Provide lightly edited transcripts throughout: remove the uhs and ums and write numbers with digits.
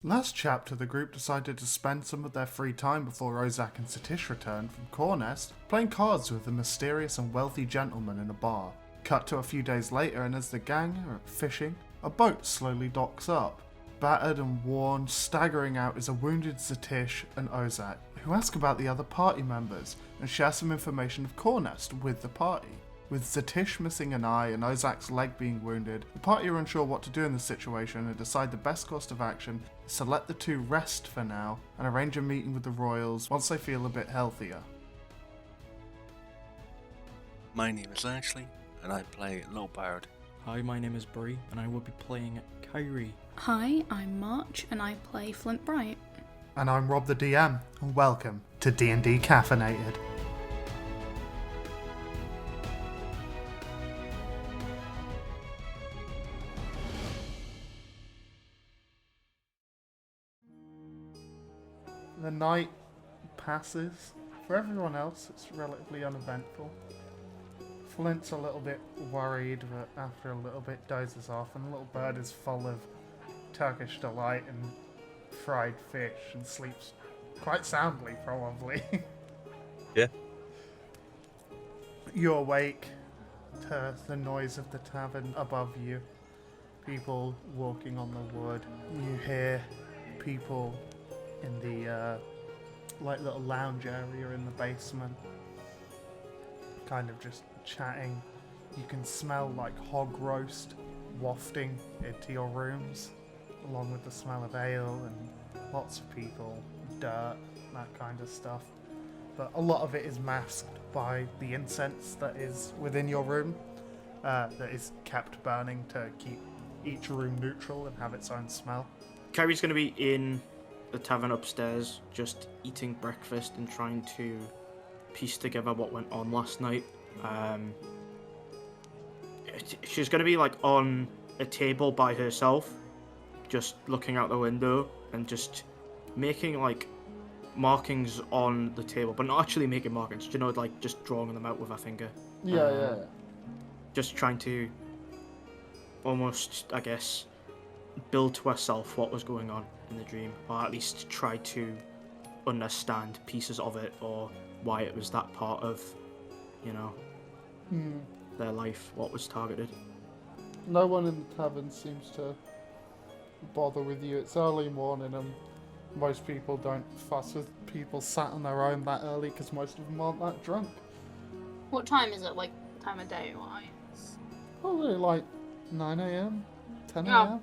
Last chapter, the group decided to spend some of their free time before Ozak and Satish returned from Cornest, playing cards with a mysterious and wealthy gentleman in a bar. Cut to a few days later, and as the gang are fishing, a boat slowly docks up. Battered and worn, staggering out is a wounded Satish and Ozak, who ask about the other party members and share some information of Cornest with the party. With Satish missing an eye and Ozak's leg being wounded, the party are unsure what to do in this situation and decide the best course of action is to let the two rest for now and arrange a meeting with the royals once they feel a bit healthier. My name is Ashley, and I play Low Bard. Hi, my name is Brew, and I will be playing Kyrie. Hi, I'm March, and I play Flint Bright. And I'm Rob the DM, and welcome to D&D Caffeinated. The night passes. For everyone else, it's relatively uneventful. Flint's a little bit worried, but after a little bit dozes off, and the little bird is full of Turkish delight and fried fish and sleeps quite soundly, probably. Yeah. You awake to the noise of the tavern above you. People walking on the wood. You hear people in the little lounge area in the basement, kind of just chatting. You can smell like hog roast wafting into your rooms, along with the smell of ale and lots of people, dirt, that kind of stuff. But a lot of it is masked by the incense that is within your room, that is kept burning to keep each room neutral and have its own smell. Kyrie's going to be in the tavern upstairs, just eating breakfast and trying to piece together what went on last night. She's going to be like on a table by herself, just looking out the window and just making like markings on the table, but not actually making markings, you know, like just drawing them out with her finger. Yeah. Just trying to almost, I guess, build to herself what was going on in the dream, or at least try to understand pieces of it, or why it was that part of, you know, their life, what was targeted. No one in the tavern seems to bother with you. It's early morning and most people don't fuss with people sat on their own that early because most of them aren't that drunk. What time is it, like, time of day wise? Probably like 9 a.m, 10 Oh. a.m.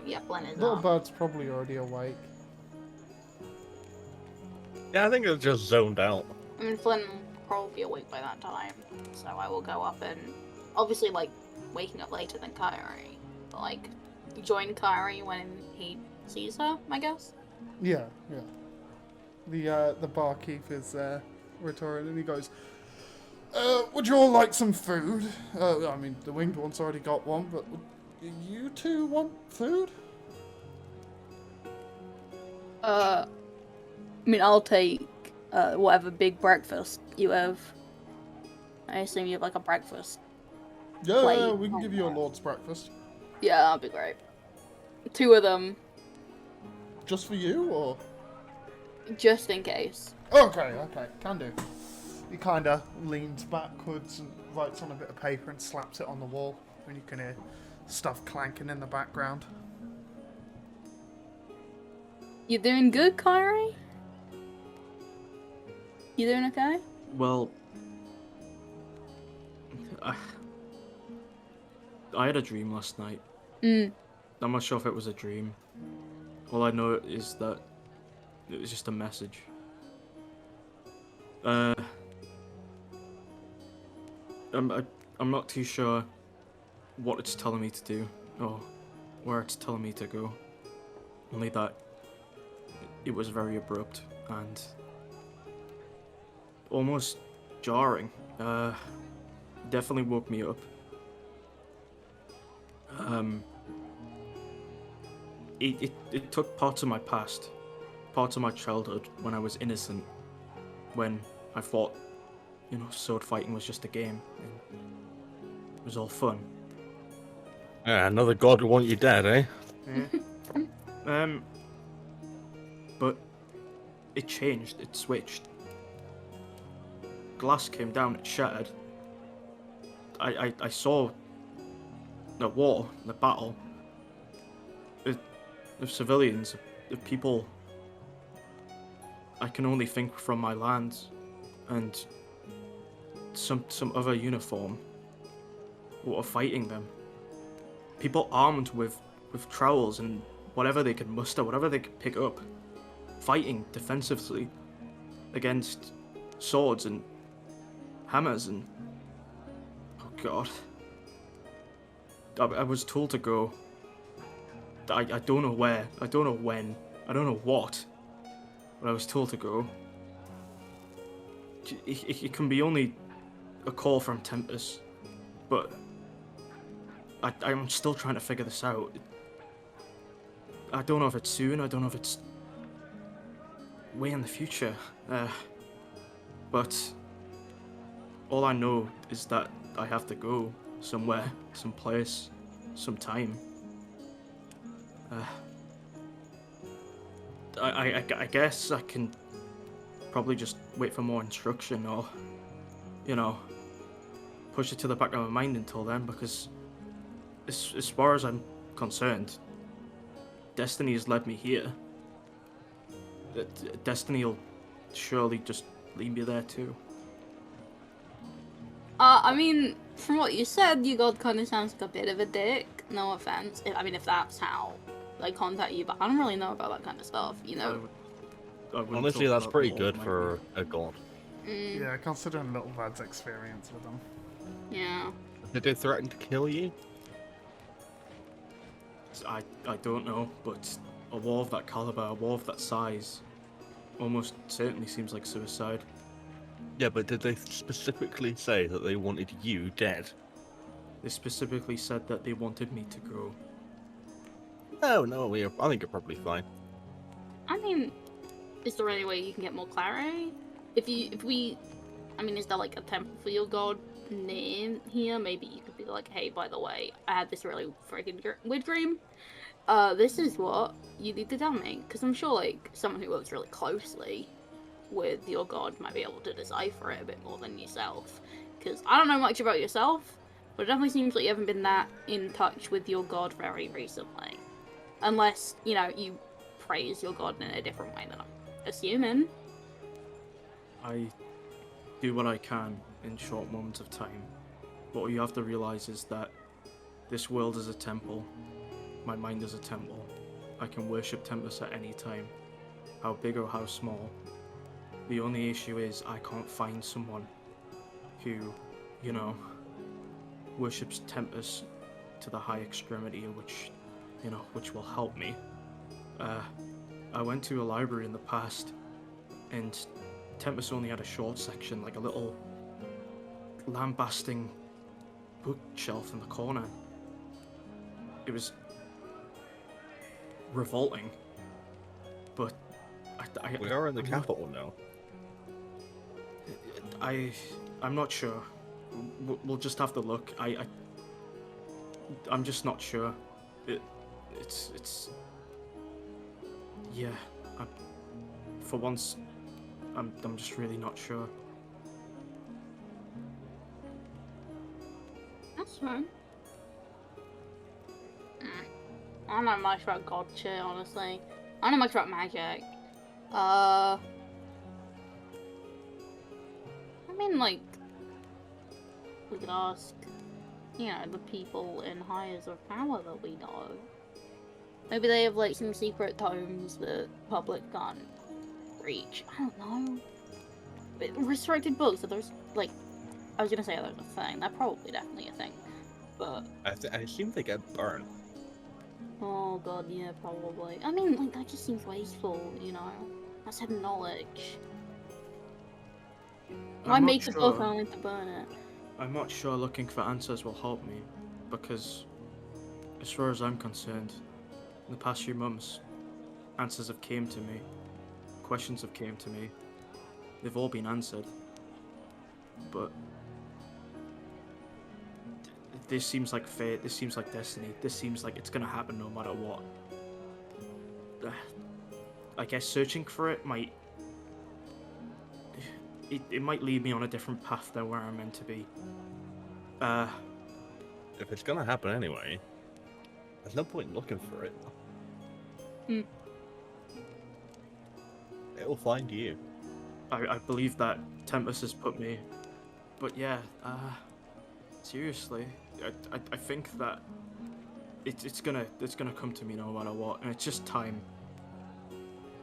Yeah, Flint is Little up. bird's probably already awake. Yeah, I think I was just zoned out. I mean, Flint will probably be awake by that time, so I will go up and, obviously, like, waking up later than Kyrie, but, like, join Kyrie when he sees her, I guess? Yeah. The barkeep is returning and he goes, would you all like some food? I mean, the winged one's already got one, but would you two want food? I mean, I'll take whatever big breakfast you have. I assume you have like a breakfast. Yeah, Wait, we can give you a lord's breakfast. Yeah, that'd be great. 2 of them, Just for you, or? just in case. Okay, can do. He kind of leans backwards and writes on a bit of paper and slaps it on the wall, and you can hear stuff clanking in the background. You doing good, Kyrie? You doing okay? Well, I had a dream last night. I'm not sure if it was a dream. All I know is that it was just a message. I'm not too sure what it's telling me to do or where it's telling me to go. Only that it was very abrupt and almost jarring. Definitely woke me up. It took parts of my past, parts of my childhood when I was innocent, when I thought, you know, sword fighting was just a game. It was all fun. Yeah, another god would want you dead, eh? Yeah. But it changed, it switched. Glass came down, it shattered. I saw the war, the battle, of civilians, of people. I can only think from my lands, and some other uniform who are fighting them. People armed with trowels and whatever they could muster, whatever they could pick up, fighting defensively against swords and hammers and... Oh god. I was told to go. I don't know where, I don't know when, I don't know what, but I was told to go. It can be only a call from Tempest, but I'm still trying to figure this out. I don't know if it's soon, I don't know if it's way in the future, but all I know is that I have to go somewhere, someplace, sometime. I guess I can probably just wait for more instruction, or, you know, push it to the back of my mind until then, because as far as I'm concerned, Destiny has led me here. Destiny will surely just lead me there too. I mean, from what you said, your god kind of sounds like a bit of a dick. No offense. If that's how they contact you, but I don't really know about that kind of stuff, you know? I wouldn't Honestly, talk that's about pretty war, good might for a god. Yeah, considering Little Vad's experience with them. Yeah. Did they threaten to kill you? I don't know, but a war of that caliber, a war of that size, almost certainly seems like suicide. Yeah, but did they specifically say that they wanted you dead? They specifically said that they wanted me to go. Oh, no, I think you're probably fine. I mean, is there any way you can get more clarity? Is there like a temple for your god name here? Maybe you could be like, hey, by the way, I had this really freaking weird dream. This is what you need to tell me. Because I'm sure, like, someone who works really closely with your god might be able to decipher it a bit more than yourself. Because I don't know much about yourself, but it definitely seems like you haven't been that in touch with your god very recently. Unless, you know, you praise your god in a different way than I'm assuming. I do what I can in short moments of time. But what you have to realize is that this world is a temple. My mind is a temple. I can worship Tempest at any time, how big or how small. The only issue is I can't find someone who, you know, worships Tempest to the high extremity, which will help me. I went to a library in the past, and Tempest only had a short section, like a little lambasting bookshelf in the corner. It was revolting, but We are in the capital now. I'm not sure. We'll just have to look. I'm just not sure. It's yeah. For once, I'm just really not sure. That's fine. I don't know much about god shit, honestly. I don't know much about magic. I mean, like, we could ask, you know, the people in highers of power that we know. Maybe they have, like, some secret tomes that public can't reach. I don't know. But restricted books, are those, like, I was gonna say those a thing. They're probably definitely a thing. But I assume they get burned. oh god, yeah, probably. I mean, like, that just seems wasteful, you know? That's hidden knowledge. Why I'm not make the book sure. only to burn it? I'm not sure looking for answers will help me, because as far as I'm concerned, in the past few months, answers have came to me, questions have came to me, they've all been answered, but this seems like fate, this seems like destiny, this seems like it's gonna happen no matter what. I guess searching for it might it might lead me on a different path than where I'm meant to be. If it's gonna happen anyway, there's no point in looking for it. Hmm. It'll find you. I believe that Tempest has put me, but yeah, seriously, I think that it's gonna come to me no matter what, and it's just time.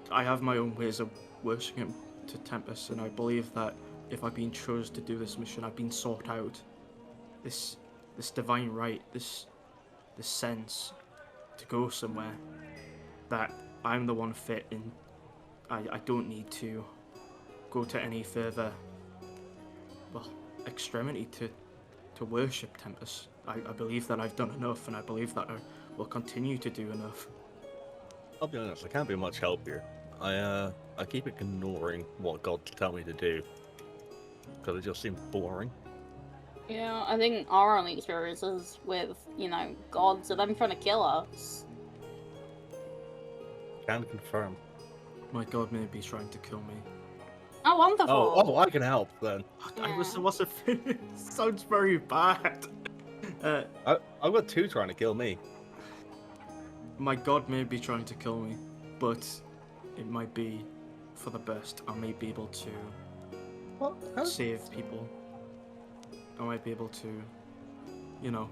I have my own ways of worshipping to Tempest, and I believe that if I've been chosen to do this mission, I've been sought out. This divine right, this sense to go somewhere, that I'm the one fit, and I don't need to go to any further, well, extremity to worship Tempest. I believe that I've done enough, and I believe that I will continue to do enough. I'll be honest, I can't be much help here. I keep ignoring what gods tell me to do because it just seems boring. Yeah, I think our only experiences with, gods are them trying to kill us. Can confirm. My god may be trying to kill me. Oh, wonderful! Oh, I can help then. I wasn't finished. Sounds very bad. I've got two trying to kill me. My god may be trying to kill me, but it might be for the best. I may be able to save people. I might be able to,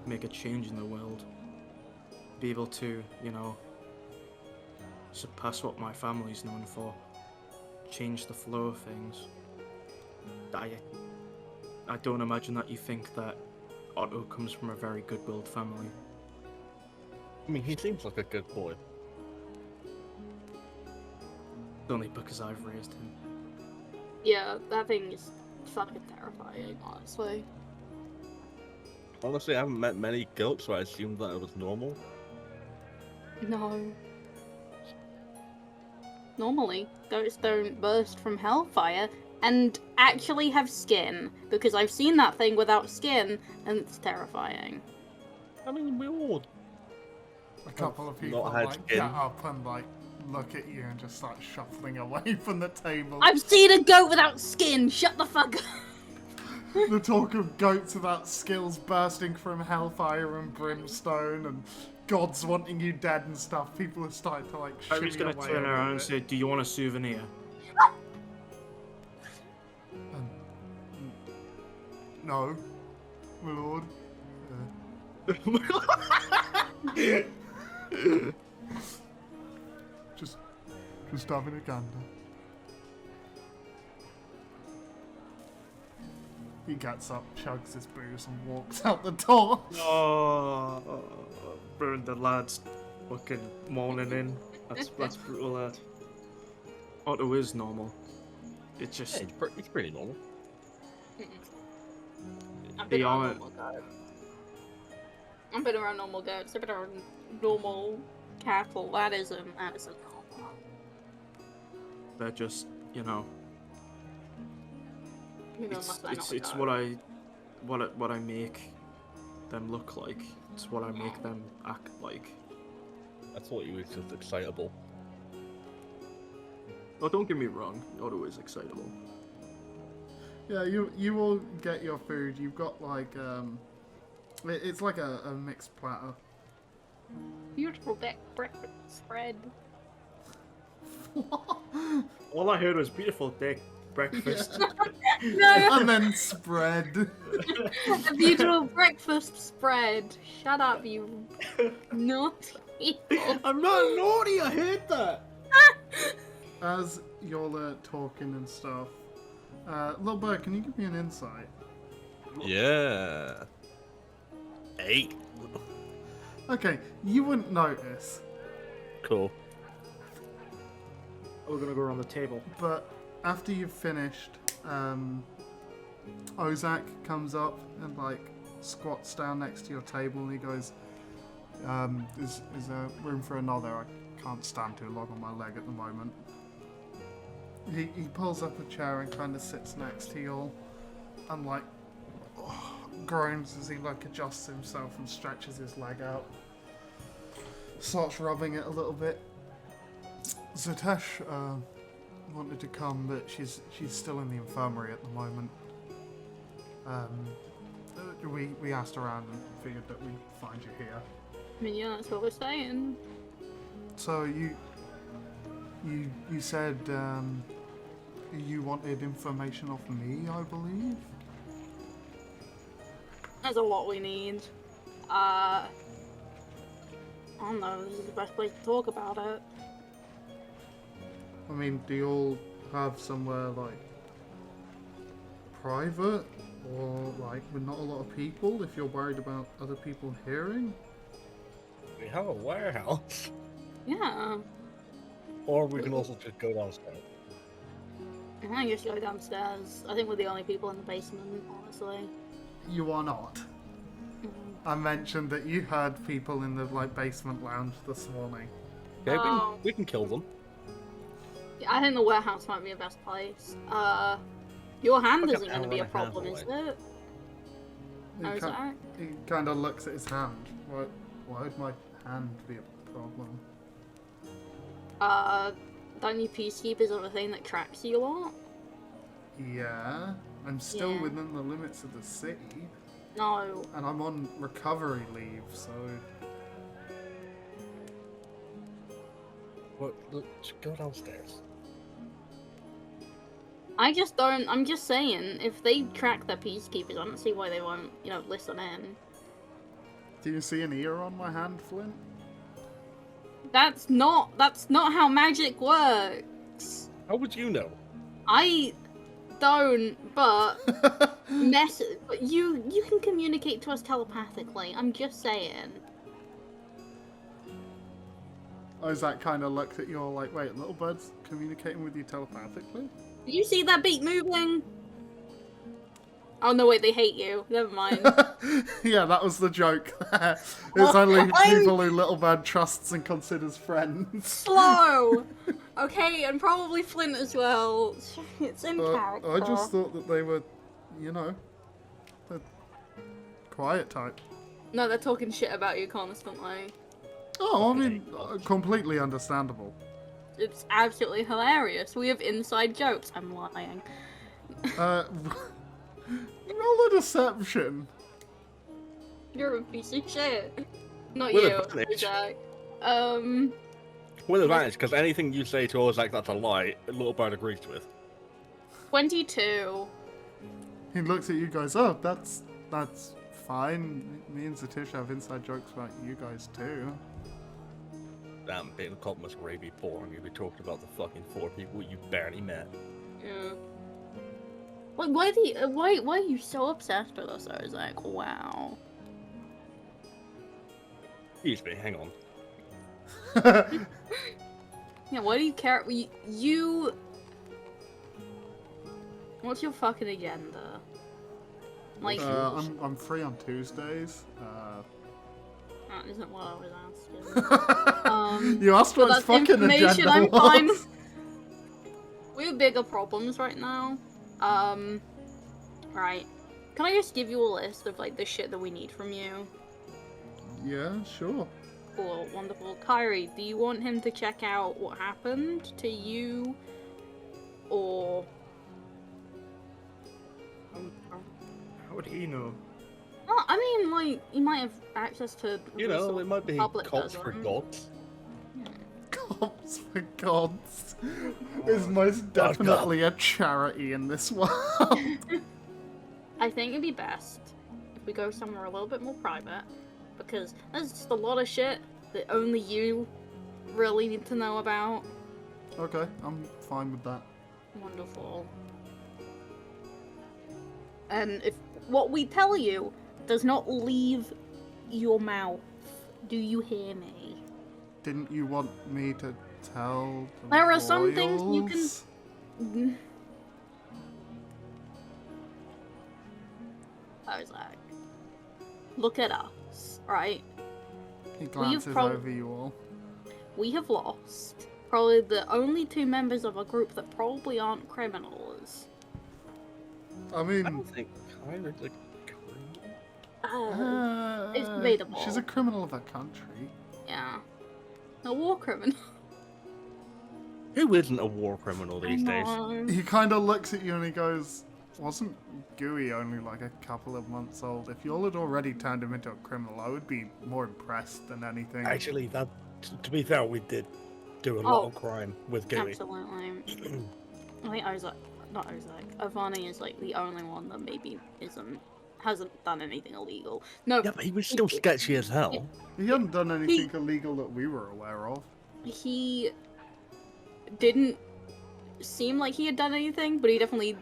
make a change in the world. Be able to, surpass what my family's known for. Change the flow of things. I don't imagine that you think that Otto comes from a very good-willed family. I mean, he seems like a good boy. Only because I've raised him. Yeah, that thing is fucking terrifying, honestly. Honestly, I haven't met many goats, so I assumed that it was normal. No. Normally, goats don't burst from hellfire and actually have skin, because I've seen that thing without skin, and it's terrifying. I mean, we all... A couple of people had like skin. get up and like look at you and just start shuffling away from the table. I've seen a goat without skin! Shut the fuck up! The talk of goats without skills bursting from hellfire and brimstone and gods wanting you dead and stuff. People are starting to like I was shimmy gonna away turn a around little and say, "Do you want a souvenir?" No, my lord. Just having a gander. He gets up, chugs his booze, and walks out the door. Oh, burned the lads fucking moaning in. That's brutal, lad. Otto is normal. It's just It's pretty normal. I've been They around aren't- normal goats. I've been around normal goats. I've been around normal cattle. That isn't normal. they're just Maybe unless they're not a it's goat. what I make them look like. It's what I make them act like. I thought he was just excitable. Oh, don't get me wrong. Otto is excitable. Yeah, you all get your food. You've got like it's like a mixed platter. Beautiful breakfast spread. All I heard was beautiful dick breakfast. No, And then spread. a beautiful breakfast spread. Shut up, you naughty people. I'm not naughty. I heard that. As you're talking and stuff, little bird, can you give me an insight? Yeah. 8. Okay, you wouldn't notice, Cool. We're gonna go around the table. but after you've finished, Ozak comes up and like squats down next to your table and he goes, is there room for another? I can't stand too long on my leg at the moment. He pulls up a chair and kind of sits next to you all and like groans as he like adjusts himself and stretches his leg out. Starts rubbing it a little bit. Zatesh wanted to come, but she's still in the infirmary at the moment. We asked around and figured that we'd find you here. I mean, yeah, that's what we're saying. So you said you wanted information off me, I believe? That's a lot we need. I don't know, this is the best place to talk about it. I mean, do you all have somewhere, like, private? Or, like, with not a lot of people, if you're worried about other people hearing? We have a warehouse. Yeah. Or we can also just go downstairs. I think just go downstairs. I think we're the only people in the basement, honestly. You are not. I mentioned that you heard people in the, like, basement lounge this morning. Okay, Oh. we can kill them. Yeah, I think the warehouse might be the best place. Your hand Fuck, isn't an going to hour be a and a half problem, is away. it? Ozak? He kind of looks at his hand. Why would my hand be a problem? Don't you peacekeepers have a thing that tracks you a lot? Yeah, I'm still Yeah. within the limits of the city, No. and I'm on recovery leave, so... Look, just go downstairs. I'm just saying, if they track their peacekeepers, I don't see why they won't, listen in. Do you see an ear on my hand, Flint? That's not how magic works. How would you know? I don't, but but you can communicate to us telepathically. I'm just saying. Ozak kind of looks at you all like, wait, little bird's communicating with you telepathically? Did you see that beak moving? Oh no, wait, they hate you. Never mind. Yeah, that was the joke. It's only people who little bird trusts and considers friends. Slow. Okay, and probably Flint as well. It's in character. I just thought that they were, the quiet type. No, they're talking shit about you constantly. Oh, I mean, completely understandable. It's absolutely hilarious. We have inside jokes. I'm lying. Roll a deception. You're a piece of shit. Not With you, advantage. Ozak. With advantage, because anything you say to us like that's a lie, a little bird agrees with. 22. He looks at you guys. Oh, that's fine. Me and Zatish have inside jokes about you guys too. Damn, being a cult must really be boring. You'd be talking about the fucking 4 people you barely met. Yeah. Why are you so obsessed with us? I was like, wow. Excuse me, hang on. Yeah, why do you care? You. What's your fucking agenda? Like, I'm free on Tuesdays. that isn't what I was asking. You asked what But his that's fucking information agenda I'm was. fine. We have bigger problems right now. Right. Can I just give you a list of like the shit that we need from you? Yeah, sure. Cool, wonderful. Kyrie, do you want him to check out what happened to you? Or... How would he know? Oh, I mean, like, you might have access to... You know, it might be public cults for doesn't. gods. Cops for gods is most definitely a charity in this world. I think it'd be best if we go somewhere a little bit more private, because there's just a lot of shit that only you really need to know about. Okay, I'm fine with that. Wonderful. And if what we tell you does not leave your mouth, do you hear me? Didn't you want me to tell the There are some things you royals? can... Ozak, look at us, right? He glances over you all. We have lost probably the only 2 members of a group that probably aren't criminals. I mean, I don't think Kyrie's a criminal. It's debatable. She's a criminal of her country. Yeah. A war criminal. Who isn't a war criminal these days? He kind of looks at you and he goes, wasn't Gooey only like a couple of months old? If y'all had already turned him into a criminal, I would be more impressed than anything. Actually, that to be fair, we did do a lot of crime with Gooey. Absolutely. I think Ozak, not Ozak, Avani is like the only one that maybe hasn't done anything illegal. No. Yeah, but he was still sketchy as hell. He hadn't done anything illegal that we were aware of. He didn't seem like he had done anything, but he definitely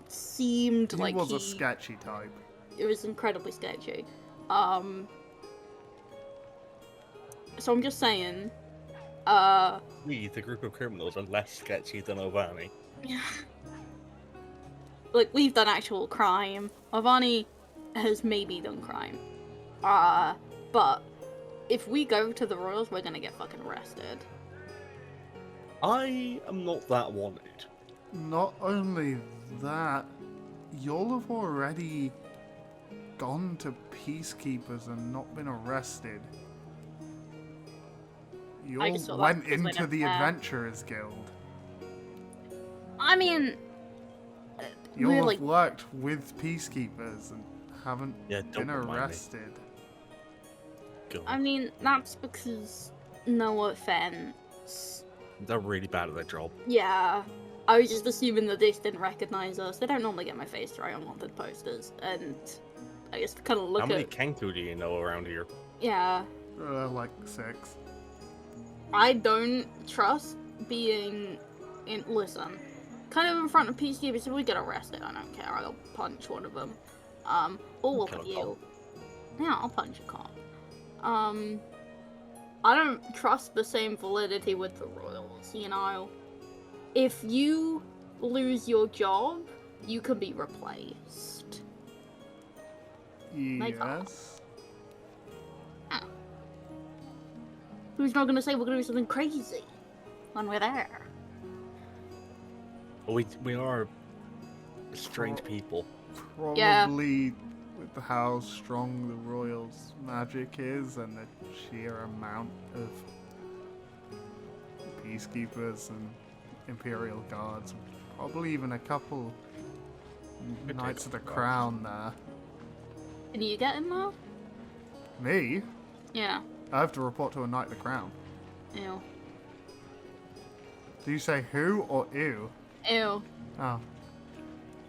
seemed like he was a sketchy type. It was incredibly sketchy. So I'm just saying, We, the group of criminals, are less sketchy than Ovani. like, we've done actual crime. Avani has maybe done crime. But if we go to the Royals, we're gonna get fucking arrested. I am not that wanted. Not only that, y'all have already gone to Peacekeepers and not been arrested. I Y'all just saw that went because we into don't the care. Adventurers Guild. I mean, Y'all we're have like, worked with Peacekeepers and haven't Yeah, don't been remind me. arrested. God, I mean, that's because, no offense. they're really bad at their job. Yeah, I was just assuming that they didn't recognize us. They don't normally get my face right on wanted posters, and I just kind of look How many at. Kenku do you know around here? Yeah, Like 6. I don't trust being in. Listen, kind of in front of Peacekeepers. If we get arrested, I don't care. I'll punch one of them. Or look Kill at a you. cop. Yeah, I'll punch a cop. I don't trust the same validity with the Royals. You know, if you lose your job, you can be replaced. Yes. Who's not gonna say we're gonna do something crazy when we're there? But we are strange people. Probably with how strong the Royals' magic is and the sheer amount of Peacekeepers and Imperial Guards. Probably even a couple Knights of the Crown there. Can you get in there? Me? Yeah. I have to report to a Knight of the Crown. Ew. Do you say who or ew? Ew. Oh.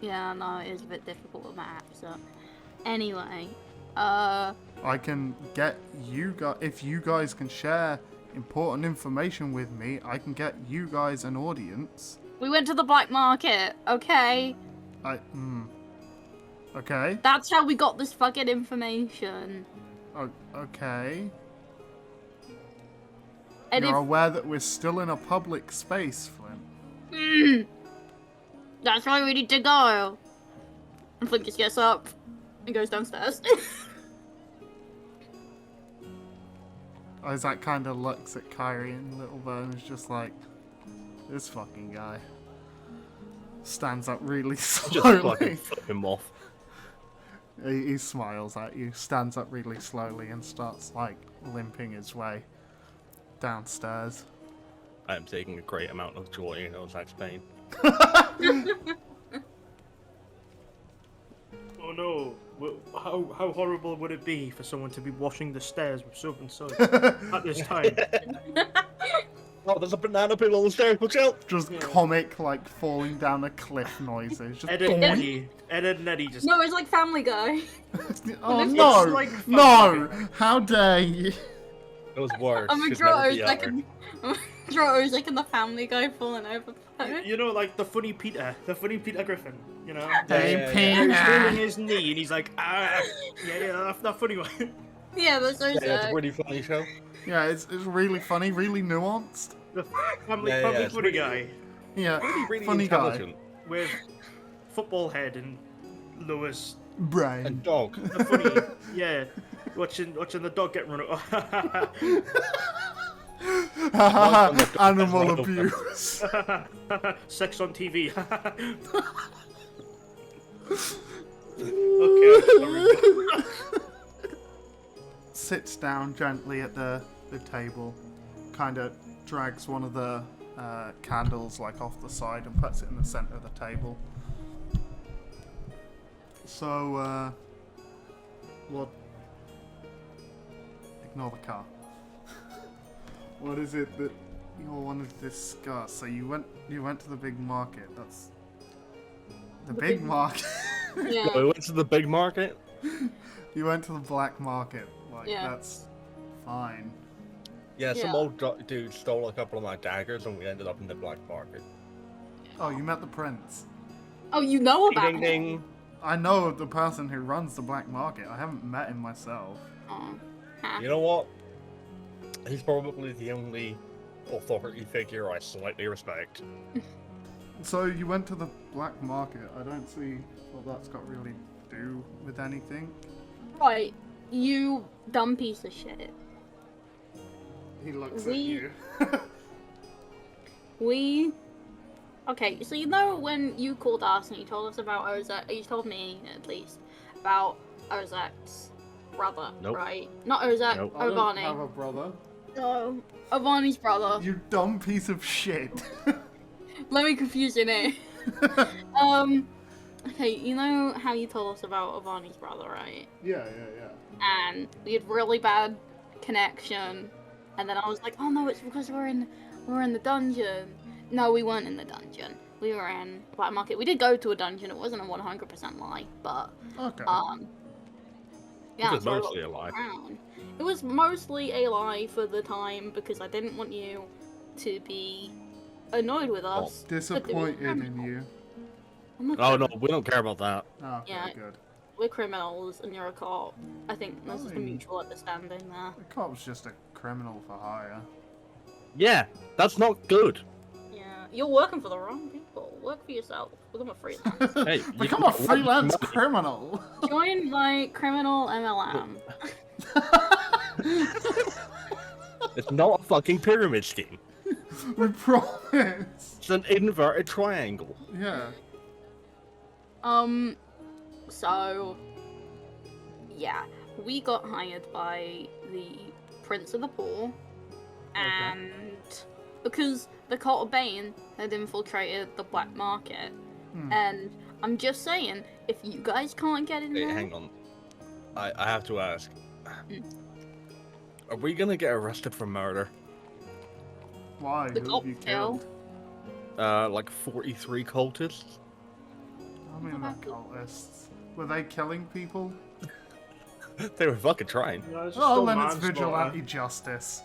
Yeah, no, it is a bit difficult with my accent. Anyway, I can get you guys, if you guys can share important information with me, I can get you guys an audience. we went to the black market, okay? Okay. That's how we got this fucking information. Okay. And You're if aware that we're still in a public space, Flint. that's why we need to go. And Flint just gets up and goes downstairs. Ozak kind of looks at Kyrie and Little Bone is just like, this fucking guy. Stands up really Just slowly. fucking flip him off. He smiles at you, stands up really slowly and starts like limping his way downstairs. I am taking a great amount of joy in Ozak's pain. Oh no! How horrible would it be for someone to be washing the stairs with soap and soap at this time? Oh, there's a banana peel on the stairs, watch out! Just comic, like falling down a cliff noises. Just Ed and Eddie just. No, it's like Family Guy. oh It's no, like Family no! How dare you? It was worse. I'm gonna Should draw never be Ozak uttered. in the Family Guy falling over. You know, like the funny Peter Griffin. You know, Hey, he's holding Peter! his knee and he's like, ah, yeah, that funny one. Yeah, that's Ozak. Yeah, it's a really funny show. Yeah, it's really funny, really nuanced. The family it's funny really- guy Yeah, Really funny guy. intelligent. with football head and Lewis. Brain. And dog. The funny, yeah, watching the dog get run over. Animal One of them. abuse. Sex on TV. Okay. Sits down gently at the table, kind of drags one of the candles like off the side and puts it in the center of the table. So, what? Ignore the car. What is it that you all wanted to discuss? So you went to the big market. That's the big market. Yeah. We went to the big market. You went to the black market. Like Yeah. that's fine. Yeah, some Yeah. old dude stole a couple of my daggers, and we ended up in the black market. Oh, you met the prince. Oh, you know Ding about ding him? ding. I know the person who runs the black market. I haven't met him myself. Oh. Huh. You know what? He's probably the only authority figure I slightly respect. So you went to the black market. I don't see what that's got really to do with anything. Right, you dumb piece of shit. He looks We- at you. Okay, so you know when you called us and you told us about Ozak, you told me at least about Ozak's brother, Nope. right? Not Ozak, Nope. I don't have Avani. a brother. No, Avani's brother. You dumb piece of shit. Let me confuse your name. Okay, you know how you told us about Avani's brother, right? Yeah. And we had really bad connection, and then I was like, oh no, it's because we're in the dungeon. No, we weren't in the dungeon. We were in the black market. We did go to a dungeon. It wasn't a 100% lie, but Okay. yeah. It was so I mostly got a lie. around. It was mostly a lie for the time because I didn't want you to be annoyed with us. Disappointed in you. I'm a Oh no, criminal. we don't care about that. Oh, okay, Yeah. good. We're criminals and you're a cop. I think there's just a Fine. mutual understanding there. The cop's just a criminal for hire. Yeah, that's not good. Yeah, you're working for the wrong people. Work for yourself. Become a freelance. Hey, you Become can a freelance money. criminal. Join my criminal MLM. It's not a fucking pyramid scheme. We promise. It's an inverted triangle. Yeah. So, yeah, we got hired by the Prince of the Pool, and because the Cult of Bane had infiltrated the black market, and I'm just saying, if you guys can't get in Hey, there, hang on. I have to ask. Mm. Are we gonna get arrested for murder? Why? The Who have you cocktail. killed? Like 43 cultists? I mean, they're cultists. Were they killing people? They were fucking trying. No, it's Oh, still then it's manslaughter. vigilante justice.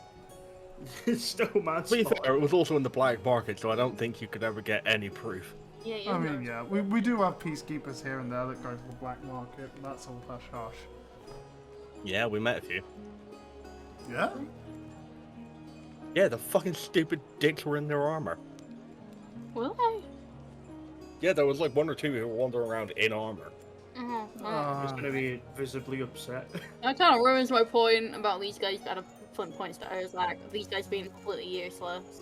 It's still To be manslaughter. fair, it was also in the black market, so I don't think you could ever get any proof. yeah, I mean, yeah, we do have peacekeepers here and there that go to the black market, and that's all hush hush. Yeah, we met a few. Yeah? Yeah, the fucking stupid dicks were in their armor. Will they? Yeah, there was like one or two who were wandering around in armor. Oh, well. He's gonna be visibly upset. That kind of ruins my point about these guys that have fun points to Ozak. These guys being completely useless.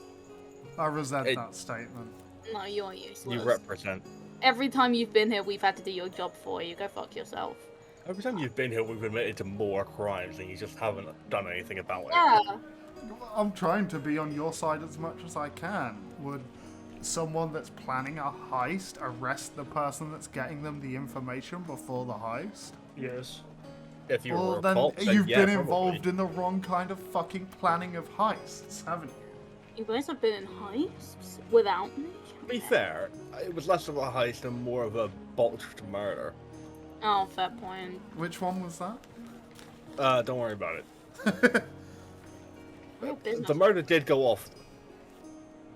I resent It- that statement. No, you're useless. You represent. Every time you've been here, we've had to do your job for you. Go fuck yourself. Every time you've been here, we've admitted to more crimes, and you just haven't done anything about it. Yeah. I'm trying to be on your side as much as I can. Would someone that's planning a heist arrest the person that's getting them the information before the heist? Yes. If you Well, were a then cult, you've yeah, been probably. involved in the wrong kind of fucking planning of heists, haven't you? You guys have been in heists without me? To be fair, it was less of a heist and more of a botched murder. Oh, fair point. Which one was that? Don't worry about it. Real business. The murder did go off.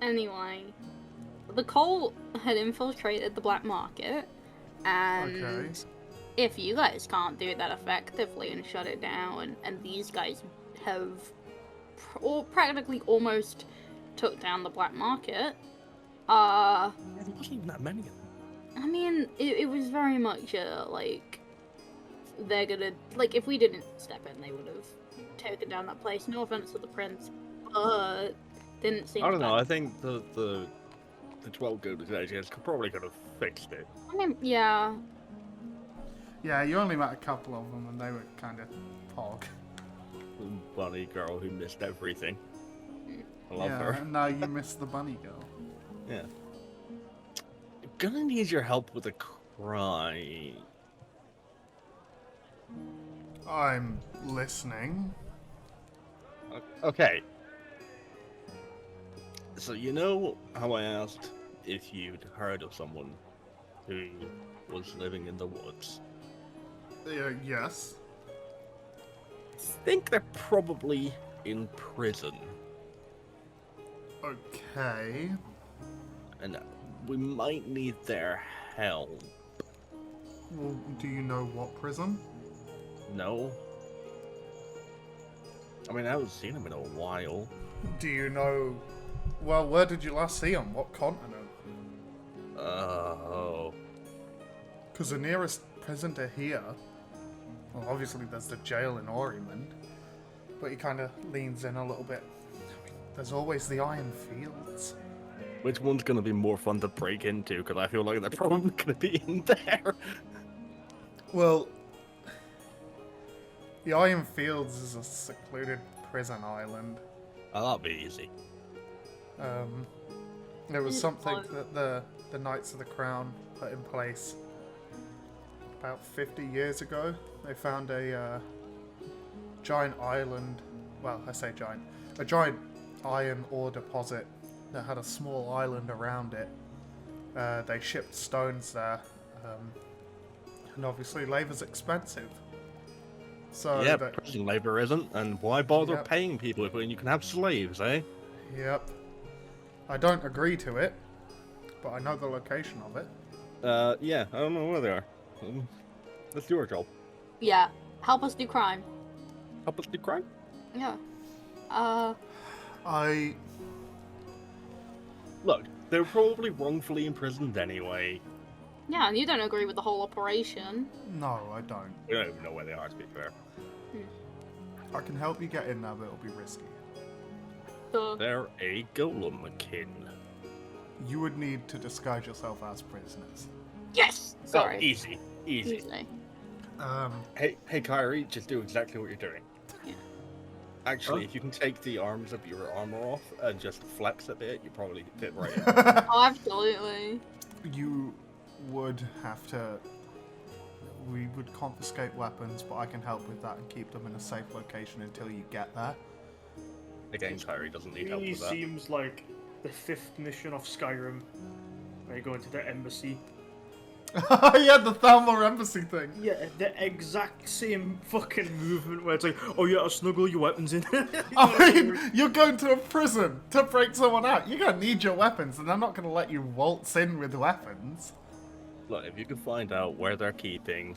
Anyway, the cult had infiltrated the black market, and Okay. if you guys can't do that effectively and shut it down, and these guys have practically almost took down the black market, There wasn't even that many of them. I mean, it was very much like they're gonna like if we didn't step in, they would have taken down that place. No offense to the prince, but didn't seem. I don't know. I bad. think the 12 good agents probably could have fixed it. I mean, yeah, Yeah, you only met a couple of them and they were kind of pog. Bunny girl who missed everything. Love yeah, her. and now you miss the bunny girl. Yeah. Gonna need your help with a crime. I'm listening. Okay. So you know how I asked if you'd heard of someone who was living in the woods? Yes. Think they're probably in prison, Okay. and we might need their help. Well, do you know what prison? No? I mean, I haven't seen him in a while. Do you know... Well, where did you last see him? What continent? Oh. Because the nearest prison to here... Well, obviously there's the jail in Orrimond. But he kind of leans in a little bit. I mean, there's always the Iron Fields. Which one's gonna be more fun to break into? Because I feel like they're probably gonna be in there. Well... The Iron Fields is a secluded prison island. Oh, that'll be easy. It was something that the Knights of the Crown put in place about 50 years ago. They found a giant island, well, I say giant, a giant iron ore deposit that had a small island around it. They shipped stones there, and obviously labor's expensive. So Yeah, prison labor isn't, and why bother Yep. paying people when you can have slaves, eh? Yep. I don't agree to it, but I know the location of it. Yeah, I don't know where they are. That's your job. Yeah, help us do crime. Help us do crime? Yeah. I... Look, they're probably wrongfully imprisoned anyway. Yeah, and you don't agree with the whole operation. No, I don't. We don't even know where they are, to be fair. I can help you get in there, but it'll be risky. So, They're a golem-kin. You would need to disguise yourself as prisoners. yes! Sorry. Oh, easy. Easy. Easy. Hey, Kyrie, just do exactly what you're doing. Yeah. Actually, if you can take the arms of your armor off and just flex a bit, you probably fit right in. Oh, absolutely. You would have to... We would confiscate weapons, but I can help with that and keep them in a safe location until you get there. Again, Kyrie doesn't need help Really with that. seems like the 5th mission of Skyrim, where you go into the embassy. Yeah, the Thalmor Embassy thing. Yeah, the exact same fucking movement where it's like, oh yeah, snuggle your weapons in. I mean, you're going to a prison to break someone out. You're going to need your weapons, and they're not going to let you waltz in with weapons. Look, if you can find out where they're keeping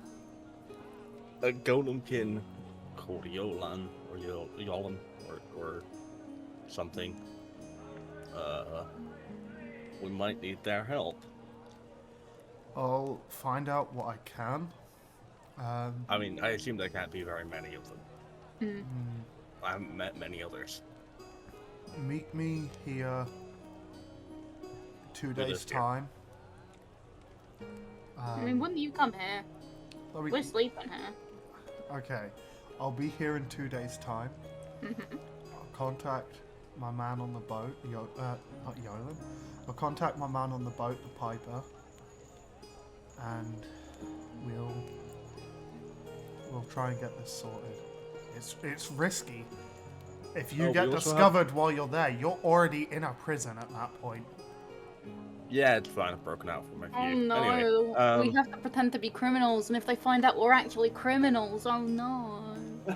a golemkin called Yolan or Yolan or something, we might need their help. I'll find out what I can. I mean, I assume there can't be very many of them. Mm. I haven't met many others. Meet me here 2 days' this here. time. I mean, when do you come here? I'll be- We're sleeping here. Okay, I'll be here in 2 days' time. I'll contact my man on the boat, not Yolan. I'll contact my man on the boat, the Piper, and we'll try and get this sorted. It's risky. If you Oh, get we also discovered while you're there, you're already in a prison at that point. Yeah, it's fine. I've broken out from a few. Oh no, Anyway, we have to pretend to be criminals, and if they find out we're actually criminals, oh no.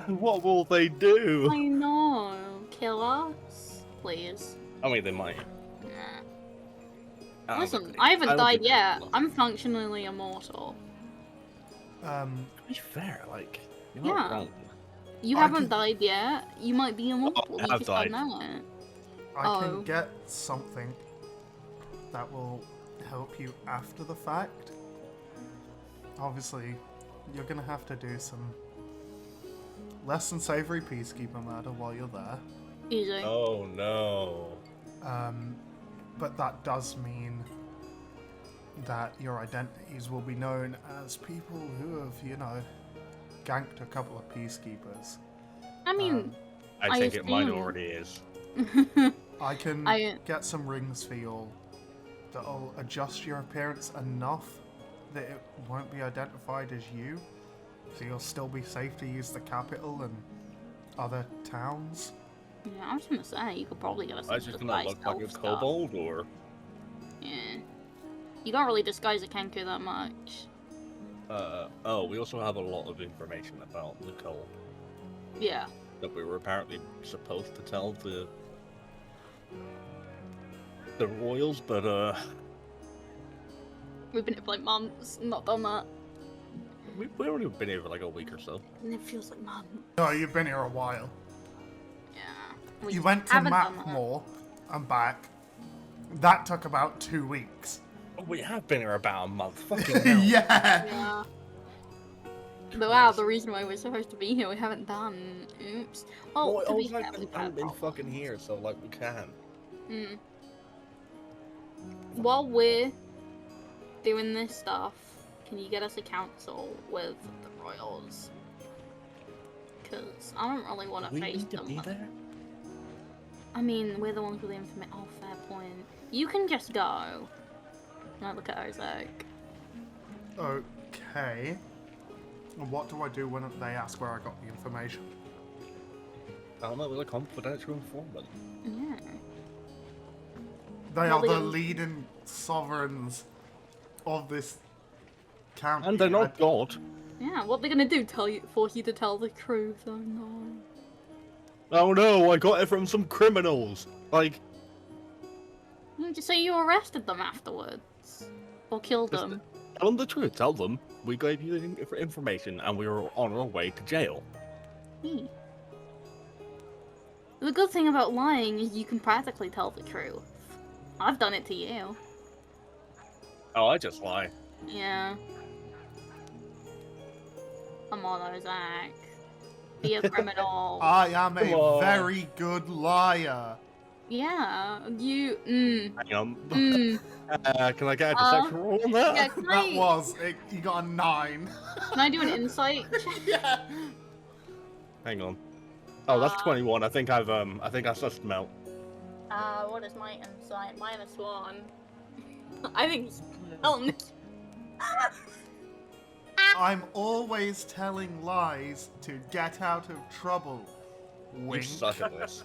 what will they do? I know. Kill us? Please. I mean, they might. Nah. I don't Listen, think I haven't don't died think they yet. will. I'm functionally immortal. To be fair, like, you're not Yeah. wrong. You I haven't can- died yet. You might be immortal. I You have just don't died. know it. I Oh. can get something that will help you after the fact. Obviously, you're gonna have to do some less than savory peacekeeper murder while you're there. Easy. Oh no. But that does mean that your identities will be known as people who have, ganked a couple of peacekeepers. I mean, I I think it might assume- already is. I can I- get some rings for you all that'll adjust your appearance enough that it won't be identified as you, so you'll still be safe to use the capital and other towns. Yeah, I was gonna say you could probably get us I some just gonna disguised look like a elf stuff. kobold, or Yeah. You can't really disguise a Kenku that much. oh, we also have a lot of information about the cult Yeah. that we were apparently supposed to tell the royals, but We've been here for like months, not done that. we only been here for like a week or so. And it feels like months. No, you've been here a while. Yeah. We You went to haven't done that. Macmore and back. That took about 2 weeks. Oh, we have been here about a month. Fucking hell. Yeah. Yeah. But wow, the reason why we're supposed to be here, we haven't done. Oops. Oh, Well, to be Ozak fair, we've had hasn't been problems. fucking here, so like we can. Mm. While we're doing this stuff, can you get us a council with the royals? Because I don't really want to We face need to them. be there. I mean, we're the ones with the information. Oh, fair point. You can just go. Now look at Ozak. Okay. And what do I do when they ask where I got the information? I don't know, with a confidential informant. Yeah. They Well, are the they- leading sovereigns of this county. And they're not God. Yeah, what they're gonna do? Force you to tell the truth? Oh no. Oh no, I got it from some criminals. Like, You just say you arrested them afterwards, or killed Just- them. tell them the truth. Tell them we gave you the information and we were on our way to jail. Hmm. The good thing about lying is you can practically tell the truth. I've done it to you. Oh, I just lie. Yeah. Come on, Ozak. Be a criminal. I am a Come on. very good liar. Yeah, you. Hang on. Mm. Can I get a deception roll on that? Yeah, can That I, was it. You got a 9. can I do an insight? Yeah. Hang on. Oh, that's Uh, 21. I think I sussed them out. What is my insight? -1. I think he's telling this. I'm always telling lies to get out of trouble. You Wink. suck at this.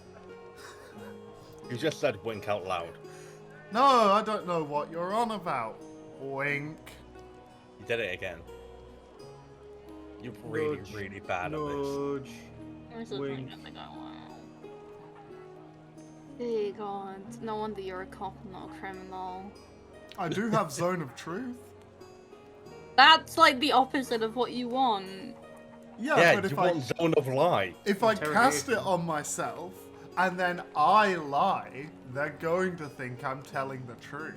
You just said wink out loud. No, I don't know what you're on about. Wink. You did it again. You're really, Nudge, really bad at this. Nudge. This is Wink. not gonna go well. Dear God, no wonder you're a cop, not a criminal. I do have zone of truth. That's like the opposite of what you want. Yeah, Yeah, but you if I want zone of lie. if I cast it Interrogation. on myself and then I lie, they're going to think I'm telling the truth.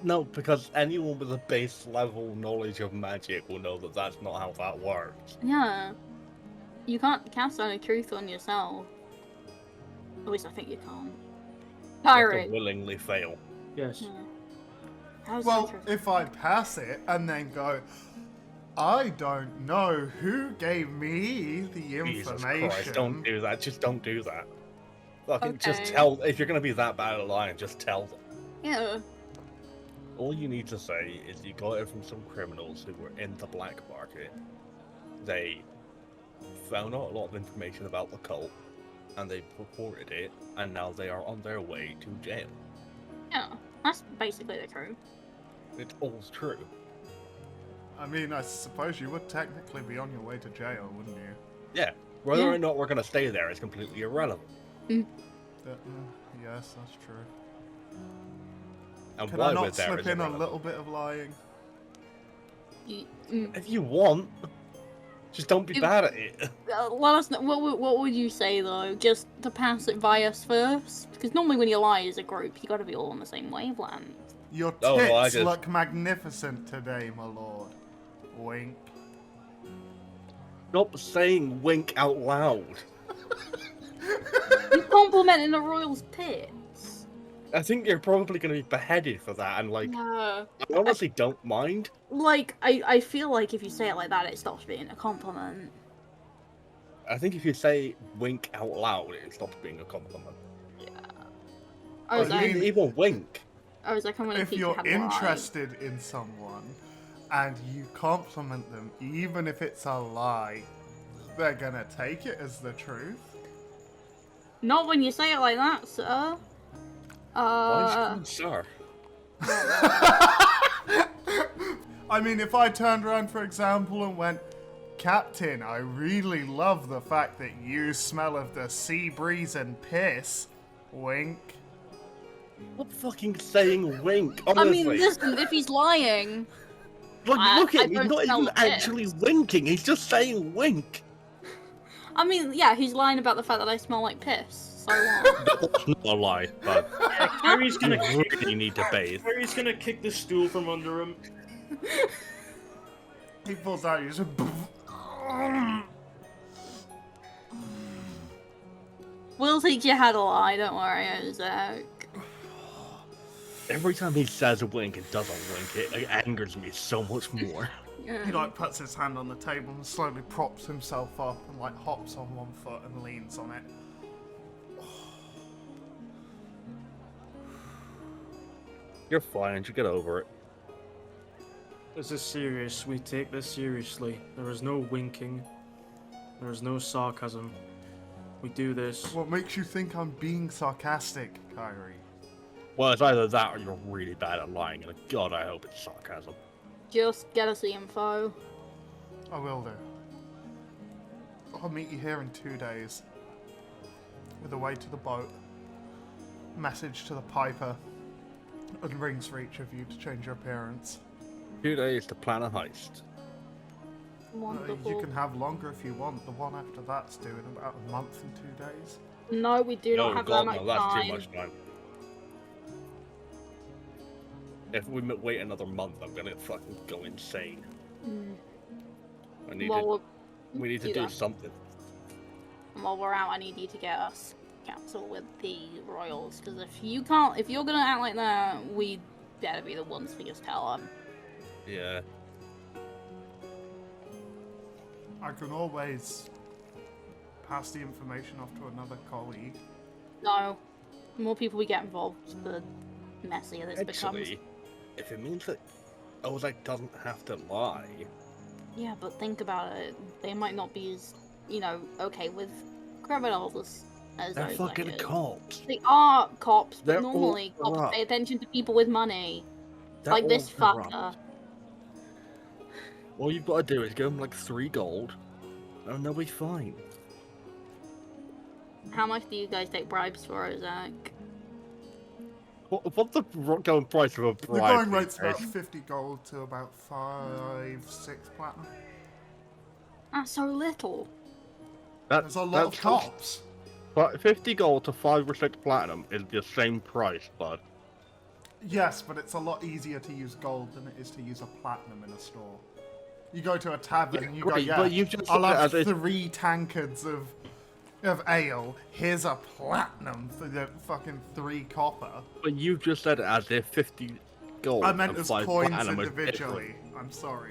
No, because anyone with a base level knowledge of magic will know that that's not how that works. Yeah. You can't cast any truth on yourself. At least I think you can't. You have to Kyrie. willingly fail. Yes. Yeah. How's Well, interesting? if I pass it and then go, I don't know who gave me the Jesus information. Christ, don't do that. Just don't do that. Fucking just Okay. tell. If you're gonna be that bad at lying, just tell them. Yeah. All you need to say is you got it from some criminals who were in the black market. They found out a lot of information about the cult, and they reported it, and now they are on their way to jail. Yeah. That's basically the truth. It's all true. I mean, I suppose you would technically be on your way to jail, wouldn't you? Yeah. Whether Yeah. or not we're gonna stay there is completely irrelevant. Yes, that's true. And Can why I we're not there slip is in a irrelevant. little bit of lying? If you want, just don't be You- bad at it. Let us know. What would you say though? Just to pass it by us first? Because normally when you lie as a group, you got to be all on the same wavelength. Your Oh, tits well, I just- look magnificent today, my lord. Wink. Stop saying wink out loud. You complimenting the royal's tits. I think you're probably going to be beheaded for that, and like, Yeah. I honestly don't mind. Like I feel like if you say it like that, it stops being a compliment. I think if you say wink out loud, it stops being a compliment. I was You like, didn't even wink. I'm gonna If teach you you're how to lie. interested in someone and you compliment them, even if it's a lie, they're gonna take it as the truth. Not when you say it like that, sir. Why is she called sir? I mean, if I turned around, for example, and went, Captain, I really love the fact that you smell of the sea breeze and piss. Wink. What fucking saying wink? I Honestly. mean, listen, if he's lying, Like, look I at him, he's don't not smell even the actually piss. winking, he's just saying wink. I mean, yeah, he's lying about the fact that I smell like piss. So what? That's not a lie, but Kyrie's you gonna kick. really need to bathe. Kyrie's gonna kick the stool from under him. He pulls out, he's just. We'll teach you how to lie. Don't worry, Ozak. Every time he says a wink and doesn't wink, it angers me so much more. He like puts his hand on the table and slowly props himself up and like hops on one foot and leans on it. You're fine, you get over it. This is serious. We take this seriously. There is no winking. There is no sarcasm. We do this. What makes you think I'm being sarcastic, Kyrie? Well, it's either that or you're really bad at lying, and God, I hope it's sarcasm. Just get us the info. I will do. I'll meet you here in 2 days. With a way to the boat, message to the piper, and rings for each of you to change your appearance. 2 days to plan a heist. Wonderful. You can have longer if you want. The one after that's due in about a month and 2 days. No, we do not No, have God, that much no, that's time. too much time. If we wait another month, I'm gonna fucking go insane. Mm. I need Well, to, we need to do do that. something. And while we're out, I need you to get us counsel with the royals. Because if you can't, if you're gonna act like that, we better be the ones to just tell them. Yeah. I can always pass the information off to another colleague. No, the more people we get involved, the messier this becomes. Actually, if it means that Ozak doesn't have to lie, Yeah, but think about it. They might not be as, okay with criminals as they're Ozak fucking is. cops. They are cops, but They're normally all cops corrupt. pay attention to people with money. They're Like this all corrupt. fucker. All you've got to do is give them like 3 gold, and they'll be fine. How much do you guys take bribes for, Ozak? What's the going price of a The bribe? going rate's these days? about 50 gold to about 5, 6 platinum. That's so little. There's a lot of that's- cops. But 50 gold to 5 or 6 platinum is the same price, bud. Yes, but it's a lot easier to use gold than it is to use a platinum in a store. You go to a tavern and you great, go, but you just I'll said have as if- 3 tankards of ale. Here's a platinum for the fucking 3 copper. But you just said it as if 50 gold I meant and as 5 coins platinum was individually. I'm sorry.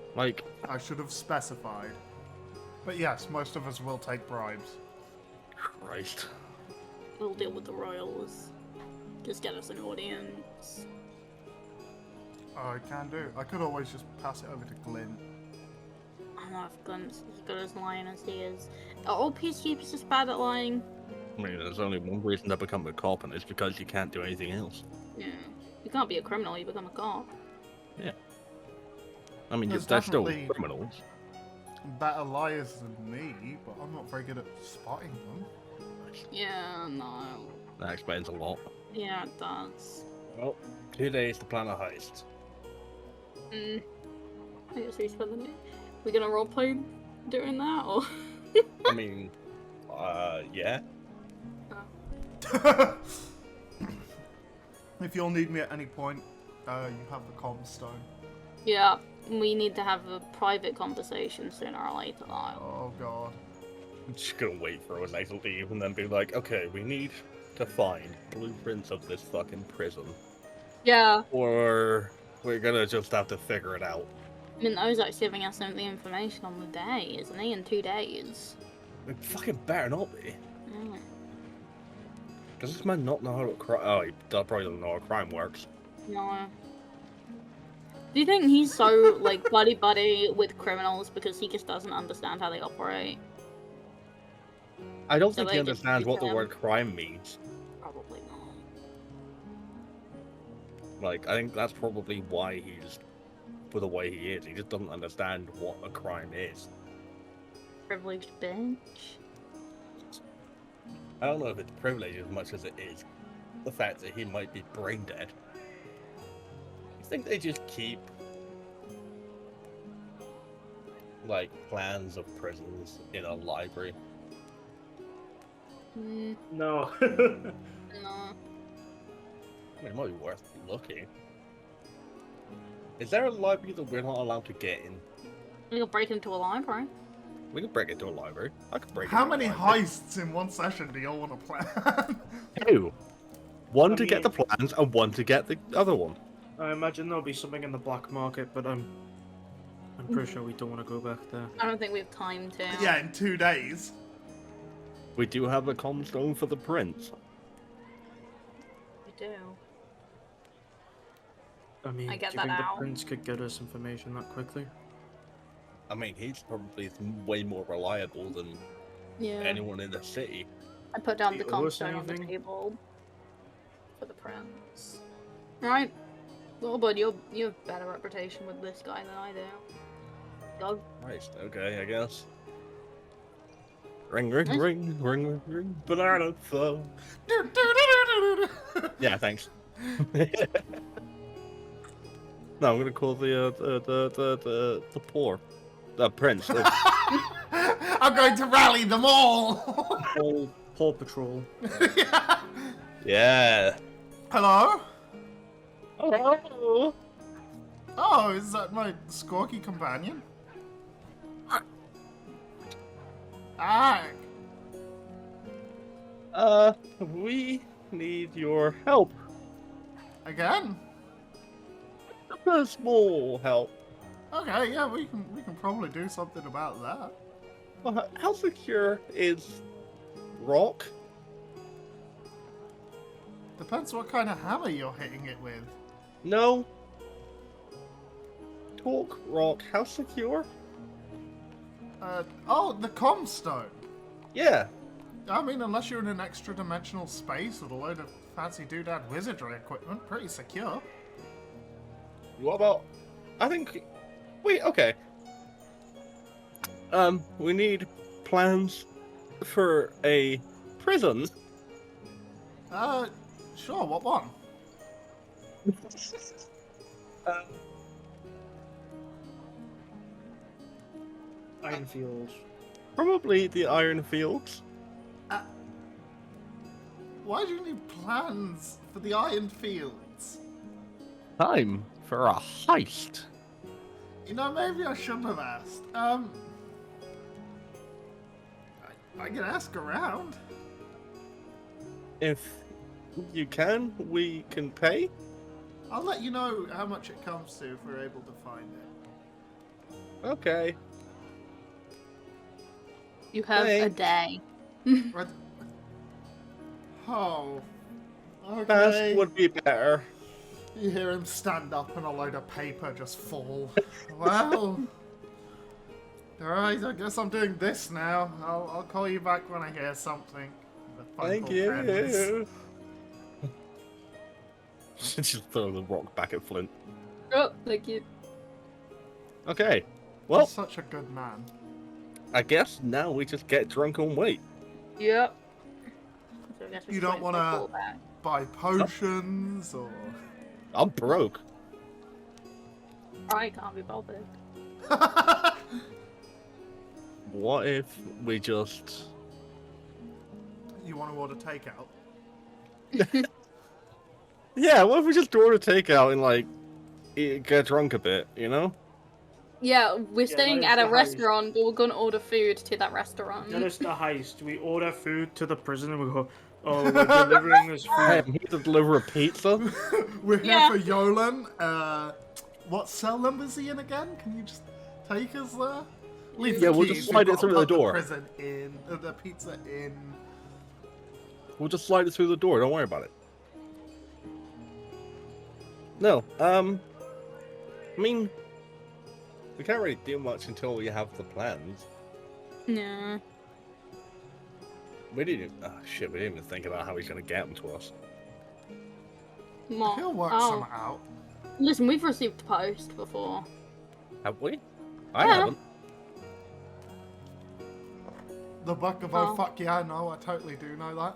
different. Like, I should have specified. But yes, most of us will take bribes. Christ. We'll deal with the royals. Just get us an audience. I can do. I could always just pass it over to Glyn. I don't know if Glenn's as good as lying as he is. Are all peacekeepers just bad at lying? I mean, there's only one reason to become a cop, and it's because you can't do anything else. Yeah. You can't be a criminal, you become a cop. I mean, There's they're still definitely- criminals. Better liars than me, but I'm not very good at spotting them. Yeah, no. That explains a lot. Yeah, it does. Well, 2 days to plan a heist. I guess we spend the day. We gonna roleplay doing that, or? I mean, yeah. If you'll need me at any point, you have the comm stone. Yeah, we need to have a private conversation sooner or later, though. Oh god. I'm just gonna wait for Ozak to leave and then be like, okay, we need to find blueprints of this fucking prison. Yeah. Or we're gonna just have to figure it out. I mean, Ozak's giving us some of the information on the day, isn't he? In 2 days. It fucking better not be. Yeah. Does this man not know how to crime? Oh, he probably doesn't know how crime works. No. Do you think he's so, like, buddy-buddy with criminals because he just doesn't understand how they operate? I don't So think they he just understands use what the him? word crime means. Probably not. Like, I think that's probably why he's the way he is. He just doesn't understand what a crime is. Privileged bitch. I don't know if it's privilege as much as it is the fact that he might be brain dead. You think they just keep like plans of prisons in a library? Mm, No. no. I mean, it might be worth looking. Is there a library that we're not allowed to get in? We could break into a library. We could break into a library. I could break How into a many library. heists in one session do y'all want to plan? Two. One I to get the mean- plans and one to get the other one. I imagine there'll be something in the black market, but I'm pretty sure we don't want to go back there. I don't think we have time to. Yeah, in 2 days. We do have a common stone for the prince. We do. I mean, I get do you that think out. the prince could get us information that quickly? I mean, he's probably way more reliable than Yeah. anyone in the city. I put down Do the you owe us comstone on the anything? table for the prince. Right. Well, bud, you have better reputation with this guy than I do. Go. Right, okay, I guess. Ring, ring, Nice. ring, ring, ring, ring, banana phone. Yeah, thanks. No, I'm gonna call the poor, the prince. I'm going to rally them all. Paw Patrol. Yeah. Hello? Oh. Oh, is that my squawky companion? Ah, We need your help. again? A small help. Okay, yeah, we can probably do something about that. How secure is rock? Depends what kind of hammer you're hitting it with. No. Talk rock. How secure? Oh, the comstone. Yeah. I mean, unless you're in an extra-dimensional space with a load of fancy doodad wizardry equipment, pretty secure. What about? I think. Wait. Okay. We need plans for a prison. Sure, what one? Ironfields. Probably the Iron Fields. Why do you need plans for the Iron Fields? Time for a heist. You know, maybe I shouldn't have asked. I can ask around. If you can, we can pay. I'll let you know how much it comes to if we're able to find it. Okay. You have a Thanks. day. Right. Oh. Okay. Fast would be better. You hear him stand up and a load of paper just fall. Well. Alright, I guess I'm doing this now. I'll call you back when I hear something. The phone Thank call ends. you. Just throw the rock back at Flint. Oh, thank you. Okay. You're Well, such a good man. I guess now we just get drunk and wait. Yep. So I guess we You should don't wait for a wanna- call back. Buy potions or. I'm broke. I can't be bothered. What if we just... You want to order takeout? Yeah, what if we just order takeout and, like, get drunk a bit, you know? Yeah, we're staying that is at a the heist. restaurant, but we're gonna order food to that restaurant. That is the heist. We order food to the prison and we go, oh, we're delivering this Hey, food. I'm here to deliver a pizza. We're here Yeah. for Yolan. What cell number is he in again? Can you just take us there? Leave Yeah, the we'll keys, just slide we've it got to through the put door. prison in, the pizza in. We'll just slide it through the door. Don't worry about it. No, I mean, we can't really do much until we have the plans. Yeah. We didn't. Oh shit! We didn't even think about how he's gonna get them to us. What? He'll work Oh. some out. Listen, we've received post before. Have we? I Yeah. haven't. The buck of Oh. oh fuck yeah, no, I totally do know that.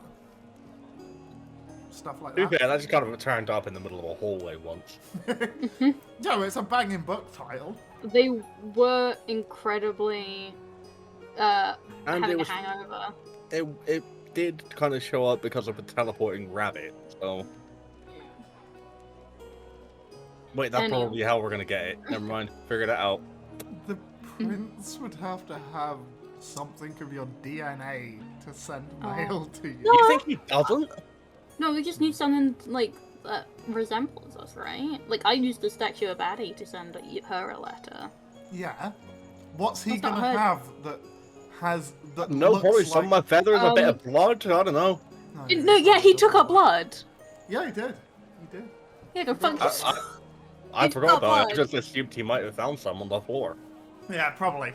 Stuff like To be that. fair, that just kind of turned up in the middle of a hallway once. No, it's a banging book title. They were incredibly And having it was. a hangover. It did kind of show up because of a teleporting rabbit. So. Wait, that's Anyway. probably how we're gonna get it. Never mind. Figured it out. The prince would have to have something of your DNA to send Oh. mail to you. No. You think he doesn't? No, we just need something like that resembles us, right? Like I used the statue of Addie to send her a letter. Yeah. What's he That's not gonna her. have that has that No, looks probably like... some of my feathers, a bit of blood. I don't know. No, yeah, he took our blood. Yeah, he did. He did. Yeah, go fuck yourself. I It's forgot not about it. I blood. just assumed he might have found some on the floor. Yeah, probably.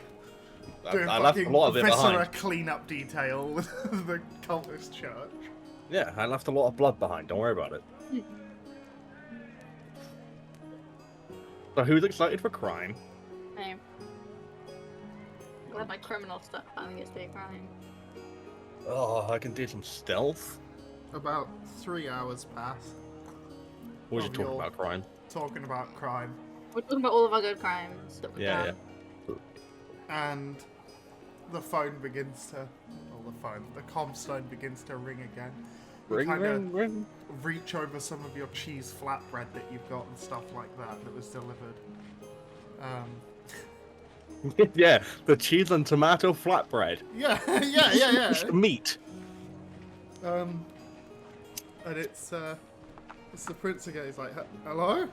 Doing I left a fucking lot of it viscera behind. cleanup detail with the cultist church. Yeah, I left a lot of blood behind. Don't worry about it. So who's excited for crime? Same. Glad my criminal stuff finally gets to be a crime. Oh, I can do some stealth. About 3 hours pass. We're just Of talking your- about crime. Talking about crime. We're talking about all of our good crimes that we've Yeah, done. And the phone begins to... the comstone begins to ring again. You Ring, kinda ring, ring. reach over some of your cheese flatbread that you've got and stuff like that was delivered. Yeah, the cheese and tomato flatbread. Yeah, yeah. Just meat. And it's the prince again. He's like, hello?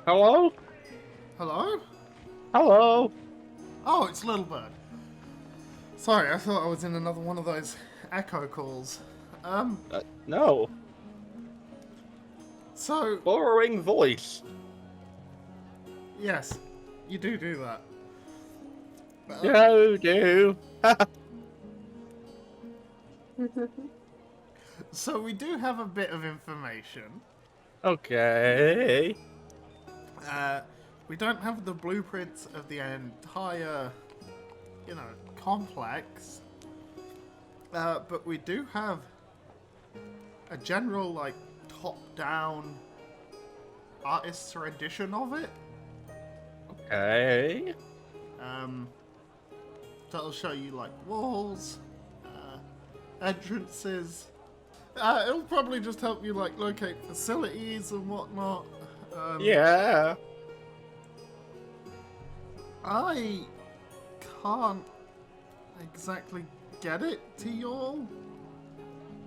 Hello? Hello? Hello? Oh, it's Little Bird. Sorry, I thought I was in another one of those echo calls. No. So, Borrowing voice. yes, you do that. You do. So we do have a bit of information. Okay. We don't have the blueprints of the entire, complex. But we do have a general, top-down artist's rendition of it. Okay. That'll show you, walls, entrances. It'll probably just help you, locate facilities and whatnot. Yeah. I can't exactly get it to y'all.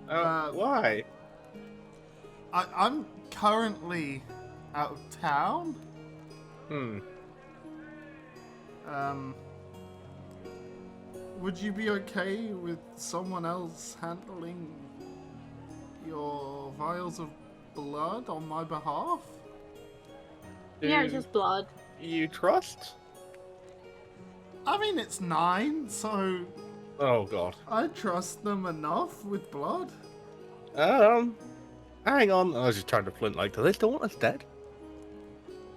Why? I'm currently out of town. Would you be okay with someone else handling your vials of blood on my behalf? Yeah, it's just blood. You trust? I mean, it's 9, so Oh god. I trust them enough with blood. Hang on. I was just trying to flint do they still want us dead?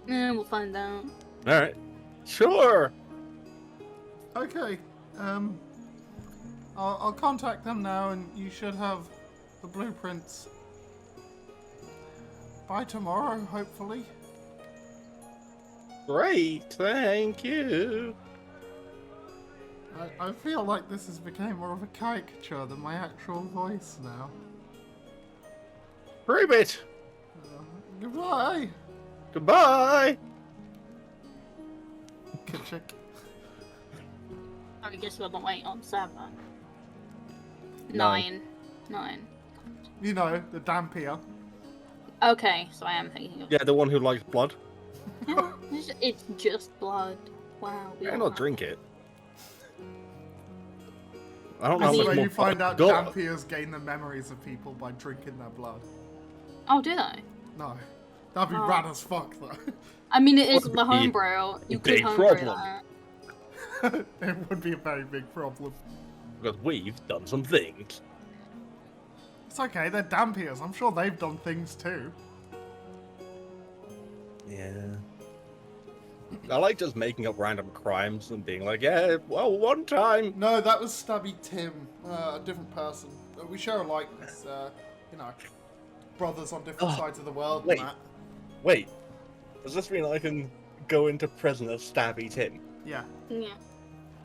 Yeah, we'll find out. Alright. Sure. Okay, I'll contact them now, and you should have the blueprints by tomorrow, hopefully. Great, thank you. I feel like this has become more of a caricature than my actual voice now. Prove it. Goodbye! Goodbye. Ka-chick. I guess we're not waiting on 7. 9. 9. You know, the Dampier. Okay, so I am thinking of. Yeah, the one who likes blood. It's just blood. Wow. we Why all not have- drink it? I don't know That's how the much way more you find I've out got. Dampiers gain the memories of people by drinking their blood. Oh, did I? No. That'd be Oh. rad as fuck, though. I mean, it is Would the be homebrew. You could big homebrew problem. that. It would be a very big problem. Because we've done some things. It's okay, they're Dampiers. I'm sure they've done things too. Yeah. I like just making up random crimes and being like, yeah, well, one time. No, that was Stabby Tim, a different person. We share a likeness, you know, brothers on different sides of the world wait. and that. Wait, does this mean I can go into prison as Stabby Tim? Yeah. Yeah.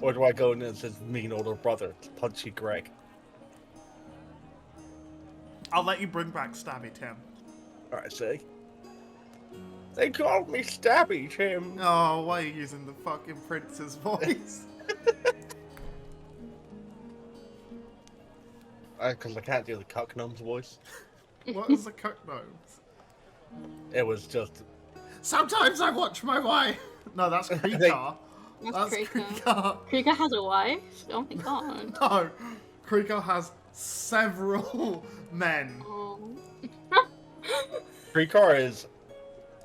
Or do I go in as his mean older brother, Punchy Greg? I'll let you bring back Stabby Tim. Alright, see? They called me Stabby Tim. Oh, why are you using the fucking prince's voice? Because I can't do the cuck gnome's voice. What is a cook nose? It was just... Sometimes I watch my wife. No, that's Krikar. That's Krikar. Krika has a wife? Oh my god. No, Krikar has several men. Oh. Krikar is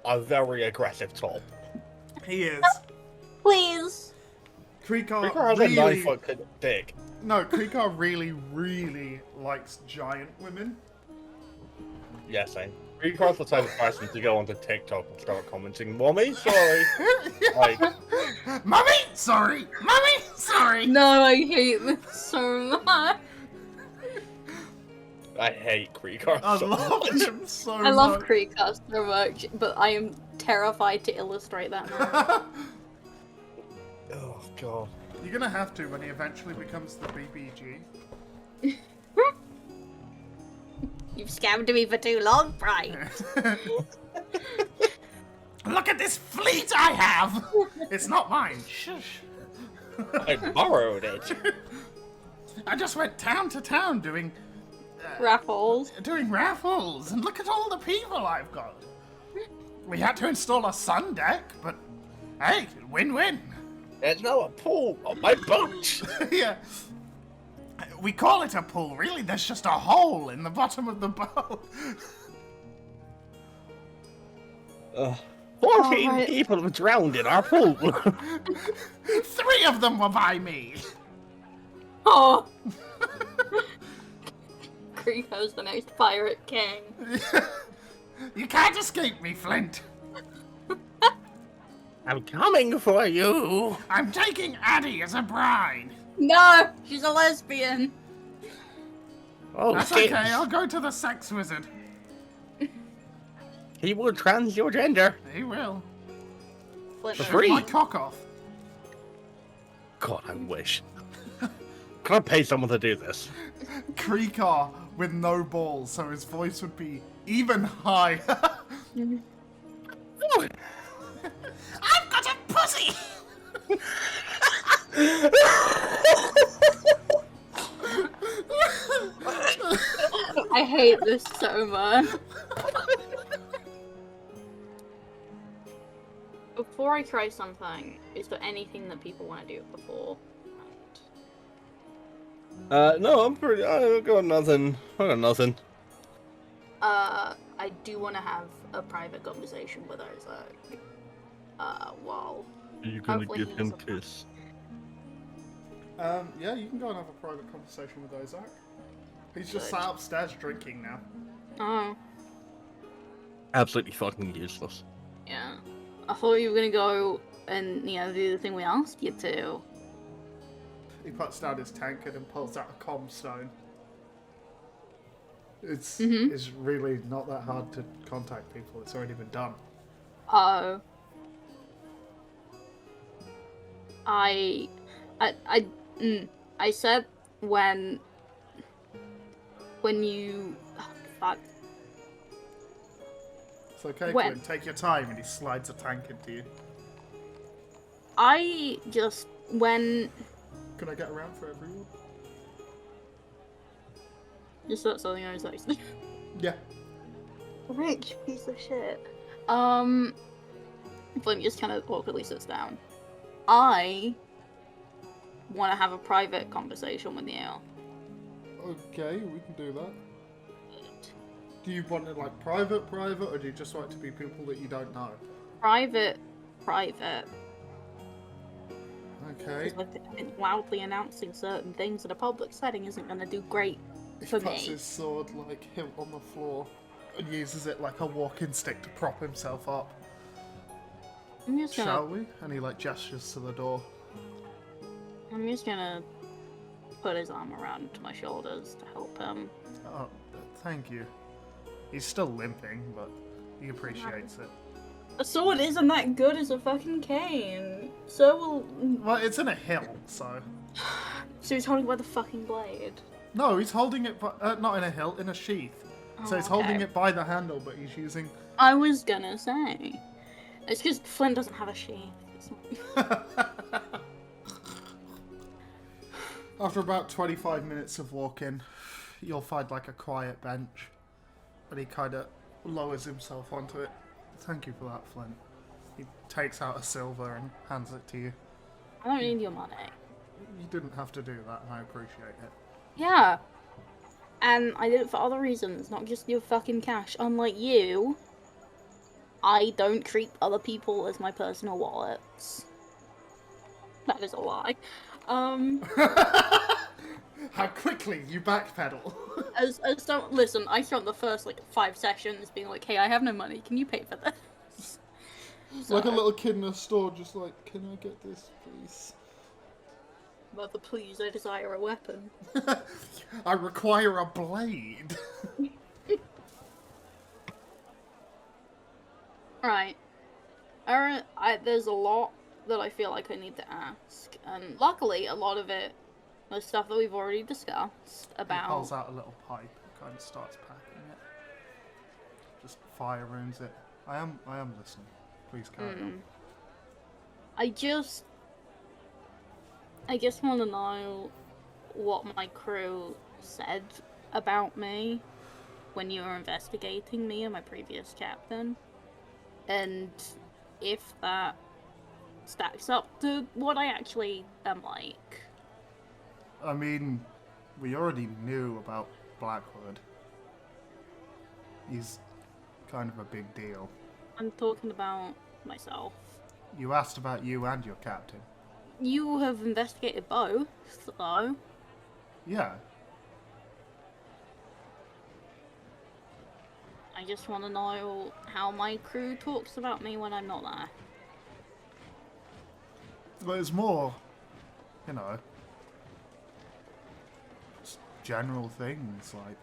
a very aggressive top. He is. Please. Krikar Krikar has really... a 9-foot dick. No, Krikar really, really likes giant women. Yeah, same. Krikar's the type of person to go onto TikTok and start commenting, Mommy, sorry. Like, Mummy, sorry. Mummy, sorry. No, I hate this so much. I hate Krikar I so love much. him so much. I love Krika so much, but I am terrified to illustrate that now. Oh, God. You're gonna have to when he eventually becomes the BBG. You've scammed me for too long, Bright. Look at this fleet I have! It's not mine. Shush. I borrowed it. I just went town to town doing Raffles. raffles, and look at all the people I've got. We had to install a sun deck, but hey, win-win. There's now a pool on my boat. Yeah. We call it a pool. Really, there's just a hole in the bottom of the boat. 14 right. people have drowned in our pool. 3 of them were by me. Oh! Kriko's the next pirate king. You can't escape me, Flint. I'm coming for you. I'm taking Addie as a bride. No! She's a lesbian! Oh, That's shit. okay, I'll go to the sex wizard. He will trans your gender. He will. Flint For knows. free. My cock off. God, I wish. Can I pay someone to do this? Krikar with no balls, so his voice would be even higher. I've got a pussy! I hate this so much. Before I try something, is there anything that people want to do before? No, I'm pretty. I got nothing. I got nothing. I do want to have a private conversation with Ozak. While Are you gonna hopefully give he him doesn't- kiss? Yeah, you can go and have a private conversation with Ozak. He's just Good. sat upstairs drinking now. Oh, Absolutely fucking useless. yeah. I thought you were gonna go and, do the thing we asked you to. He puts down his tankard and pulls out a comm stone. It's Mhm. it's really not that hard to contact people. It's already been done. Oh. I said when you... Oh, fuck. It's okay, When? Quinn. Take your time, and he slides a tankard to you. I just... When... Can I get around for everyone? Just that's something I was like... Yeah. Rich piece of shit. Flint just kind of awkwardly sits down. I want to have a private conversation with you. Okay, we can do that. Do you want it like private, or do you just want it to be people that you don't know? Private. Okay. Because I think loudly announcing certain things in a public setting isn't going to do great He for puts me. his sword like him on the floor and uses it like a walking stick to prop himself up. I'm just gonna. Shall we? And he like gestures to the door. I'm just gonna put his arm around my shoulders to help him. Oh, thank you. He's still limping, but he appreciates it. A sword isn't that good as a fucking cane. So will. Well, it's in a hill, so. So he's holding by the fucking blade. No, he's holding it, not in a hilt, in a sheath. So he's holding it by the handle, but he's using. I was gonna say. It's because Flint doesn't have a sheath. After about 25 minutes of walking, you'll find like a quiet bench. And he kind of lowers himself onto it. Thank you for that, Flint. He takes out a silver and hands it to you. I don't need your money. You didn't have to do that, and I appreciate it. Yeah. And I did it for other reasons, not just your fucking cash. Unlike you, I don't treat other people as my personal wallets. That is a lie. How quickly you backpedal. Listen, I spent the first, 5 sessions being like, hey, I have no money, can you pay for this? Like a little kid in a store, just like, can I get this, please? Mother, please, I desire a weapon. I require a blade. Right. There's a lot that I feel like I need to ask, and luckily a lot of it was stuff that we've already discussed about. He pulls out a little pipe and kind of starts packing it. Just fire runes it. I am listening. Please carry on. I just want to know what my crew said about me when you were investigating me and my previous captain, and if that stacks up to what I actually am like. I mean, we already knew about Blackwood. He's kind of a big deal. I'm talking about myself. You asked about you and your captain. You have investigated both, though. Yeah. I just want to know how my crew talks about me when I'm not there. Well, it's more, just general things, like,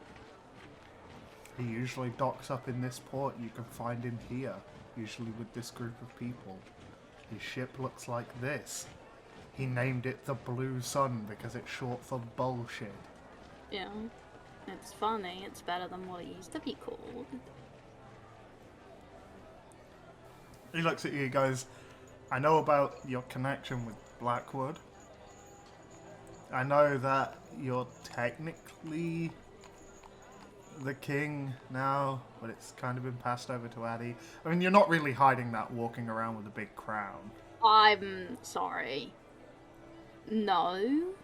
he usually docks up in this port, you can find him here, usually with this group of people. His ship looks like this. He named it the Blue Sun because it's short for bullshit. Yeah. It's funny, it's better than what it used to be called. He looks at you and goes, I know about your connection with Blackwood. I know that you're technically the king now, but it's kind of been passed over to Addie. I mean, you're not really hiding that walking around with a big crown. I'm sorry. No?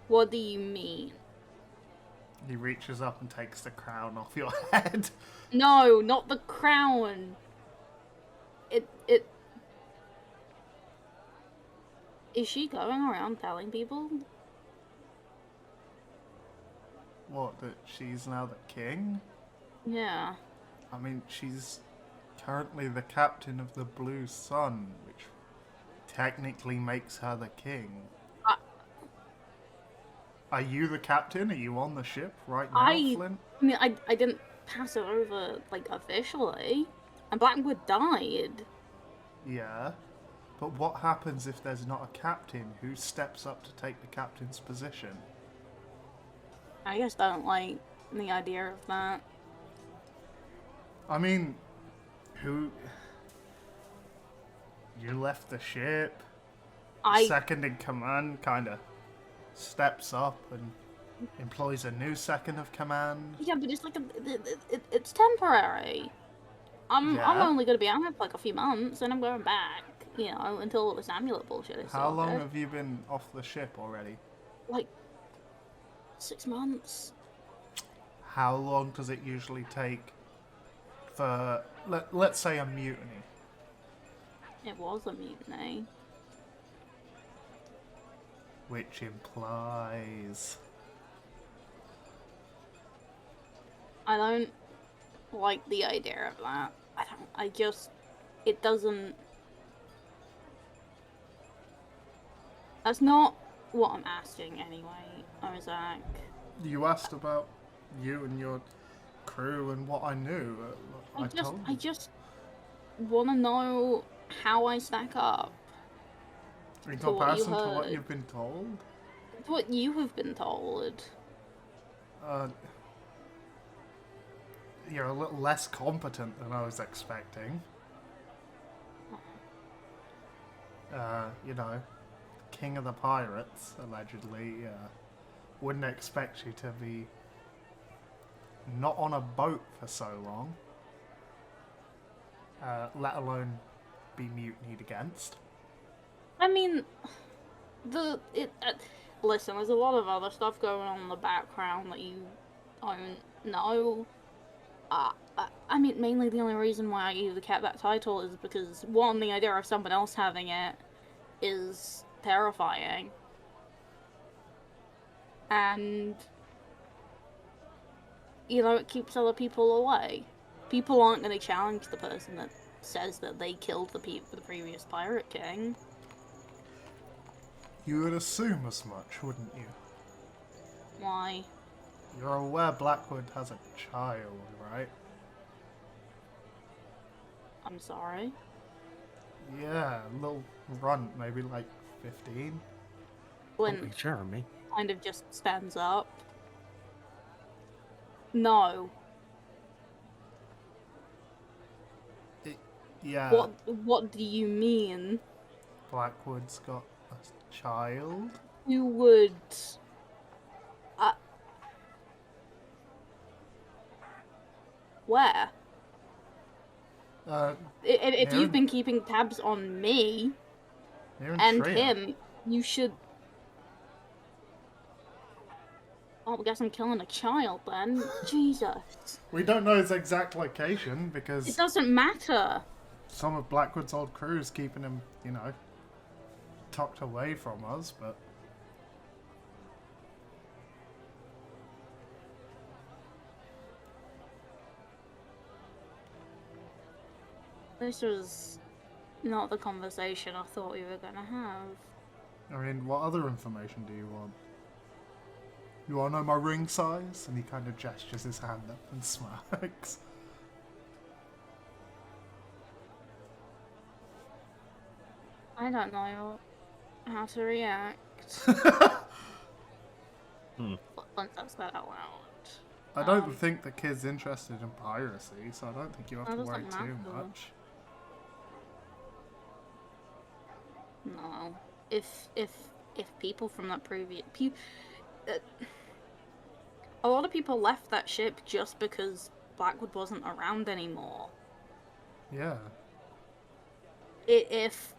What do you mean? He reaches up and takes the crown off your head. No, not the crown. It... Is she going around telling people? What, that she's now the king? Yeah. I mean, she's currently the captain of the Blue Sun, which technically makes her the king. Are you the captain? Are you on the ship right now, Flint? I mean, I didn't pass it over, officially. And Blackwood died. Yeah. But what happens if there's not a captain? Who steps up to take the captain's position? I just don't like the idea of that. I mean, who... You left the ship. Second in command kind of steps up and employs a new second of command. Yeah, but it's it's temporary. I'm only gonna be out here for a few months, and I'm going back. you know, until all this amulet bullshit is How long sorted. have you been off the ship already? Like 6 months. How long does it usually take for, let's say, a mutiny? It was a mutiny. Which implies... I don't like the idea of that. It doesn't... That's not what I'm asking anyway, Ozak. You asked about you and your crew and what I knew. I told I you. just want to know how I stack up. In to what you comparison to what heard. you've been told, What you have been told. you're a little less competent than I was expecting. You know, King of the Pirates, allegedly, wouldn't expect you to be not on a boat for so long, let alone be mutinied against. I mean, listen, there's a lot of other stuff going on in the background that you don't know. I mean, mainly the only reason why I either kept that title is because, one, the idea of someone else having it is terrifying. And, you know, it keeps other people away. People aren't going to challenge the person that says that they killed the previous Pirate King. You would assume as much, wouldn't you? Why? You're aware Blackwood has a child, right? I'm sorry. Yeah, a little runt, maybe like 15. Flint Jeremy. kind of just stands up. No. Yeah. What do you mean? Blackwood's got a child? You would... Where? If here you've been keeping tabs on me here in and Tria. him, you should... Oh, I guess I'm killing a child then. Jesus. We don't know his exact location It because doesn't matter. some of Blackwood's old crew is keeping him, you know, tucked away from us, but... This was not the conversation I thought we were gonna have. I mean, what other information do you want? You want to know my ring size? And he kind of gestures his hand up and smirks. I don't know how to react. Once I said out loud. I don't think the kid's interested in piracy, so I don't think you have That to worry doesn't too matter. much. No. If people from that previous a lot of people left that ship just because Blackwood wasn't around anymore. Yeah. If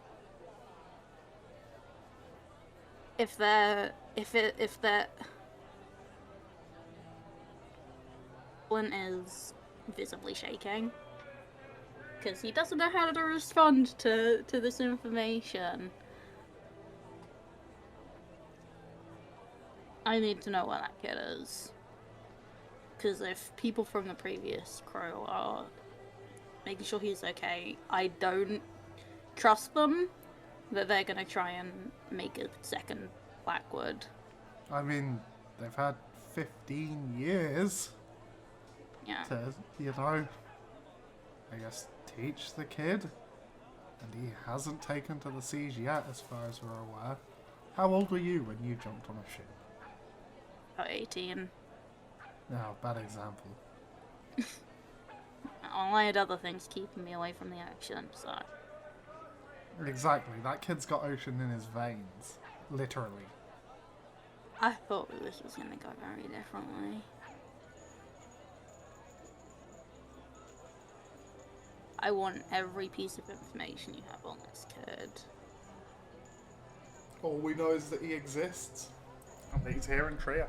Flint is visibly shaking because he doesn't know how to respond to this information. I need to know where that kid is. Because if people from the previous crew are making sure he's okay, I don't trust them that they're gonna try and make a second Blackwood. I mean, they've had 15 years Yeah. to, you know, I guess, teach the kid. And he hasn't taken to the seas yet, as far as we're aware. How old were you when you jumped on a ship? About 18. No, bad example. I had other things keeping me away from the action, so... Exactly, that kid's got ocean in his veins. Literally. I thought this was gonna go very differently. I want every piece of information you have on this kid. All we know is that he exists, and that he's here in Tria.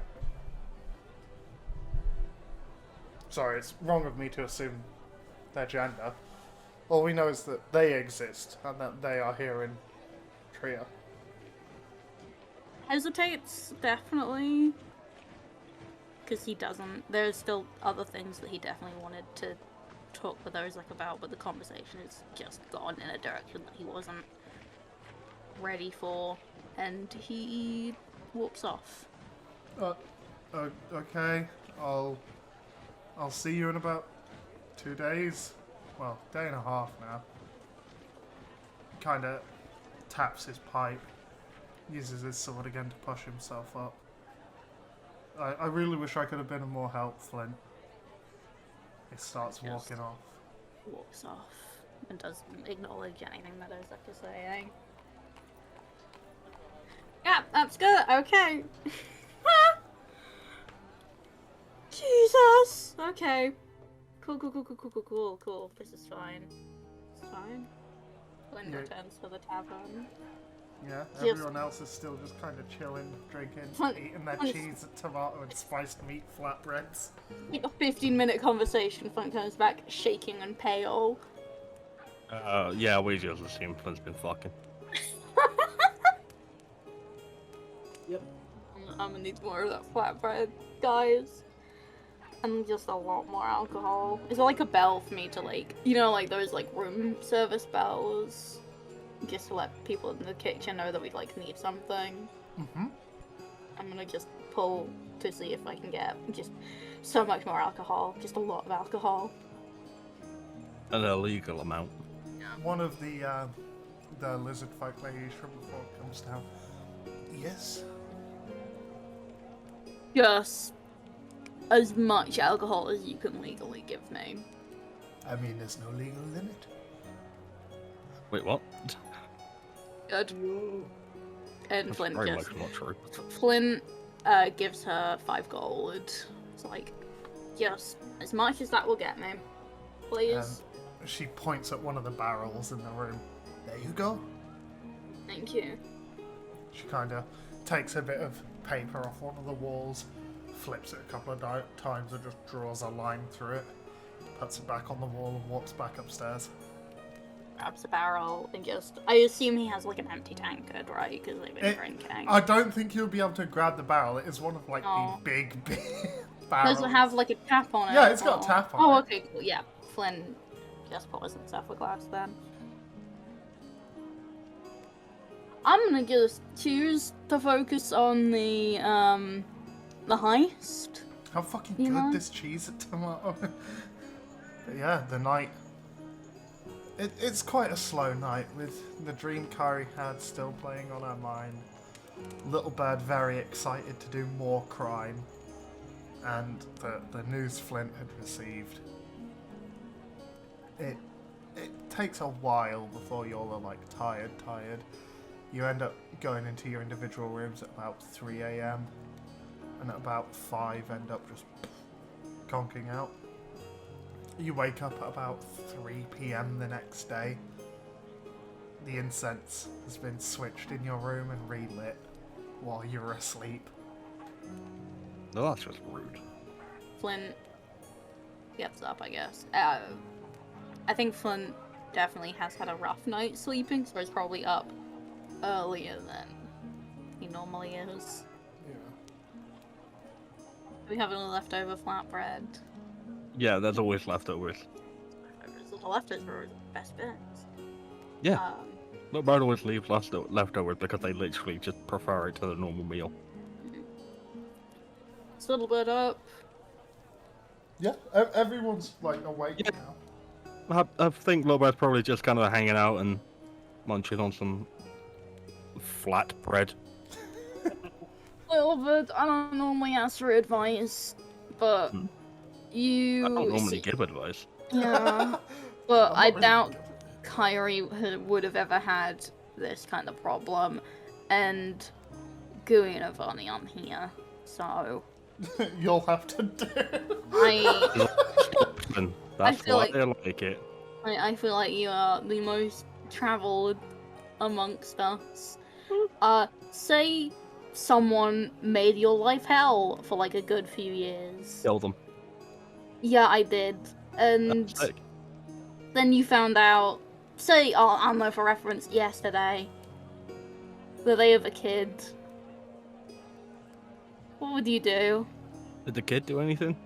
Sorry, it's wrong of me to assume their gender. All we know is that they exist, and that they are here in Tria. Hesitates, definitely. Because he doesn't. There's still other things that he definitely wanted to talk with Ozak about, but the conversation has just gone in a direction that he wasn't ready for, and he walks off. Okay, I'll see you in about 2 days. Well, day and a half now. Kinda taps his pipe, uses his sword again to push himself up. I really wish I could have been of more help, Flint. He starts walking off. Walks off and doesn't acknowledge anything that Ozak is saying. Yeah, that's good. Okay. Jesus. Okay. Cool. This is fine. It's fine. Flynn Yeah. returns to the tavern. Yeah, Yes. everyone else is still just kind of chilling, drinking, Flint- eating their Flint- cheese, tomato, and spiced meat flatbreads. Like a 15-minute conversation. Flynn comes back shaking and pale. Yeah, we just assume Flint's been fucking. I'm gonna need more of that flatbread, guys. And just a lot more alcohol. Is it like a bell for me to like, you know, like those like room service bells? Just to let people in the kitchen know that we like need something. Mm-hmm. I'm gonna just pull to see if I can get just so much more alcohol. Just a lot of alcohol. An illegal amount. One of the lizard folk ladies from before comes down. Yes? Just as much alcohol as you can legally give me. I mean, there's no legal limit. Wait, what? Good. And That's Flint very just much not true. Flint gives her 5 gold. It's like, just as much as that will get me, please. She points at one of the barrels in the room. There you go. Thank you. She kind of takes a bit of paper off one of the walls, flips it a couple of times and just draws a line through it, puts it back on the wall and walks back upstairs. Grabs a barrel and just, I assume he has like an empty tankard, right? Because they've been drinking. I don't think you'll be able to grab the barrel. It is one of like Oh. the big barrels. Does it have like a tap on it? Yeah, it's got a or- tap on Oh, it. okay, cool. Yeah, Flynn just pours himself a glass then. I'm gonna just choose to focus on the heist. How fucking You good know? this cheese and tomato. But yeah, the night. It's quite a slow night with the dream Kyrie had still playing on her mind. Little Bird very excited to do more crime. And the news Flint had received. It takes a while before you're all like tired. You end up going into your individual rooms at about 3 a.m. and at about 5 end up just conking out. You wake up at about 3 p.m. the next day. The incense has been switched in your room and relit while you're asleep. No, that's just rude. Flint gets up, I guess. I think Flint definitely has had a rough night sleeping, so he's probably up earlier than he normally is. Yeah. We have any leftover flatbread. Yeah, there's always leftovers. The leftovers are the best bits. Yeah. But Bird always leaves leftovers because they literally just prefer it to the normal meal. It's a little bit up. Yeah, everyone's like awake Yeah. now. I think Lobert's probably just kind of hanging out and munching on some flat bread. A little bit. I don't normally ask for advice, but you. I don't normally see- give advice. Yeah, but I I'm not really doubt good. Kyrie would have ever had this kind of problem, and Gooey and Avani aren't here, so You'll have to do. I And that's feel why like- they like it. I feel like you are the most traveled amongst us. Say someone made your life hell for like a good few years. Kill them. Yeah, I did. And That's sick. then you found out, say, I don't know, for reference, yesterday, that they have a kid. What would you do? Did the kid do anything?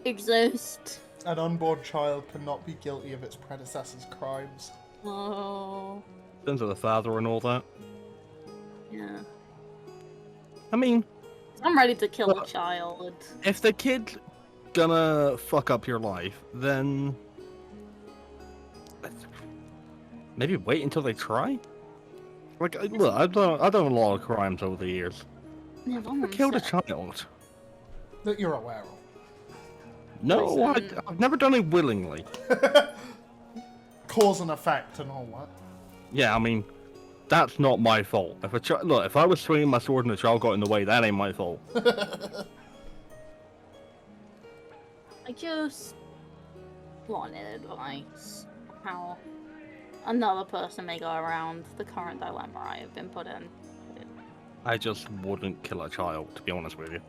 Exist. An unborn child cannot be guilty of its predecessor's crimes. Oh. Sins of the father and all that. Yeah. I mean, I'm ready to kill a Well- child. if the kid's gonna fuck up your life, then maybe wait until they try. Like, look, I've done a lot of crimes over the years. Yeah, I killed a child. That you're aware of. No, Listen. I've never done it willingly. Cause and effect and all that. Yeah, I mean, that's not my fault. If look, if I was swinging my sword and a child got in the way, that ain't my fault. I just wanted advice on how another person may go around the current dilemma I have been put in. I just wouldn't kill a child, to be honest with you.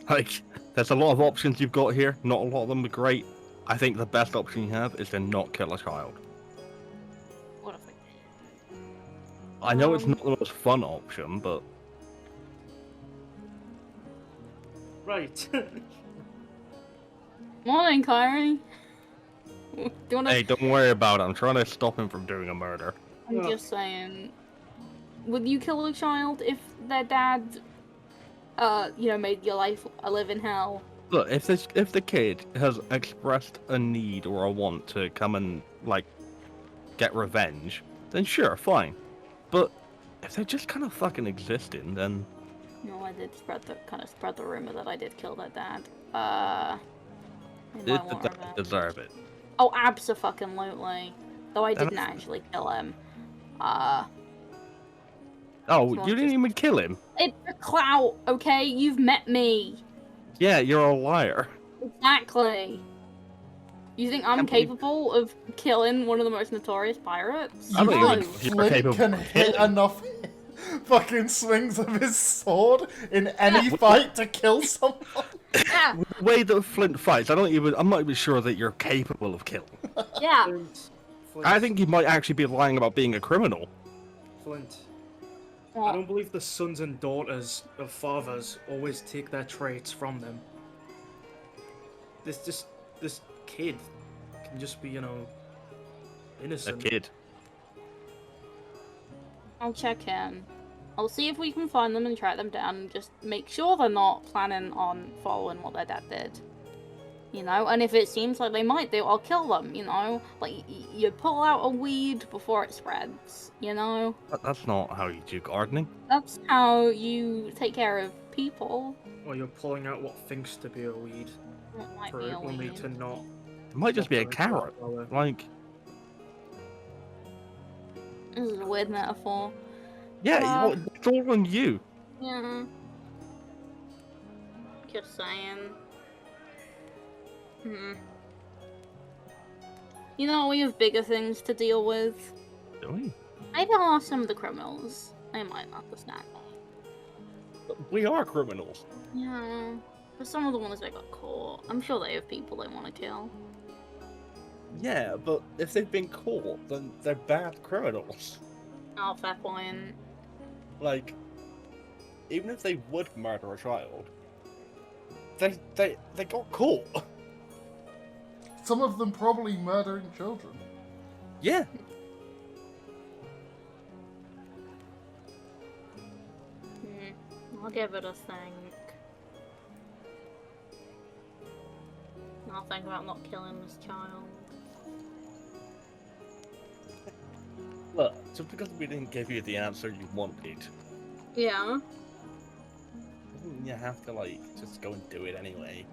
Like, there's a lot of options you've got here. Not a lot of them are great. I think the best option you have is to not kill a child. What if I did? I know it's not the most fun option, but Right. Morning, Kyrie. Do you wanna... hey, don't worry about it. I'm trying to stop him from doing a murder. I'm just saying, would you kill a child if their dad, made your life a living hell? Look, if the kid has expressed a need or a want to come and like get revenge, then sure, fine. But if they're just kind of fucking existing, then No, I did spread the rumor that I did kill their dad. They did might want the revenge. dad deserve it? Oh, abso-fucking-lutely. Though I And didn't actually kill him. Oh, So you I'll didn't just- even kill him? It's a clout, okay? You've met me. Yeah, you're a liar. Exactly. You think I'm capable of killing one of the most notorious pirates? I don't No. even think you're Flint capable can of hit killing. enough fucking swings of his sword in any fight to kill someone. Yeah, The way that Flint fights, I'm not even sure that you're capable of killing. yeah. I think you might actually be lying about being a criminal. Flint. I What? don't believe the sons and daughters of fathers always take their traits from them. This kid can just be, A innocent. kid. I'll check in. I'll see if we can find them and track them down and just make sure they're not planning on following what their dad did. And if it seems like they might do, I'll kill them, Like, you pull out a weed before it spreads, That's not how you do gardening. That's how you take care of people. Or you're pulling out what thinks to be a weed It might for be a only weed. to not. It might just be a operate carrot. well. Like, This is a weird metaphor. yeah, it's all on you. Yeah. Just saying. We have bigger things to deal with. Do we? Maybe I'll ask some of the criminals. They might understand me. We are criminals. Yeah. For some of the ones that got caught, I'm sure they have people they want to kill. Yeah, but if they've been caught, then they're bad criminals. Oh, fair point. Like, even if they would murder a child, they got caught. Some of them probably murdering children. Yeah. I'll give it a think. I'll think about not killing this child. Look, just because we didn't give you the answer you wanted, Yeah. you have to, like, just go and do it anyway.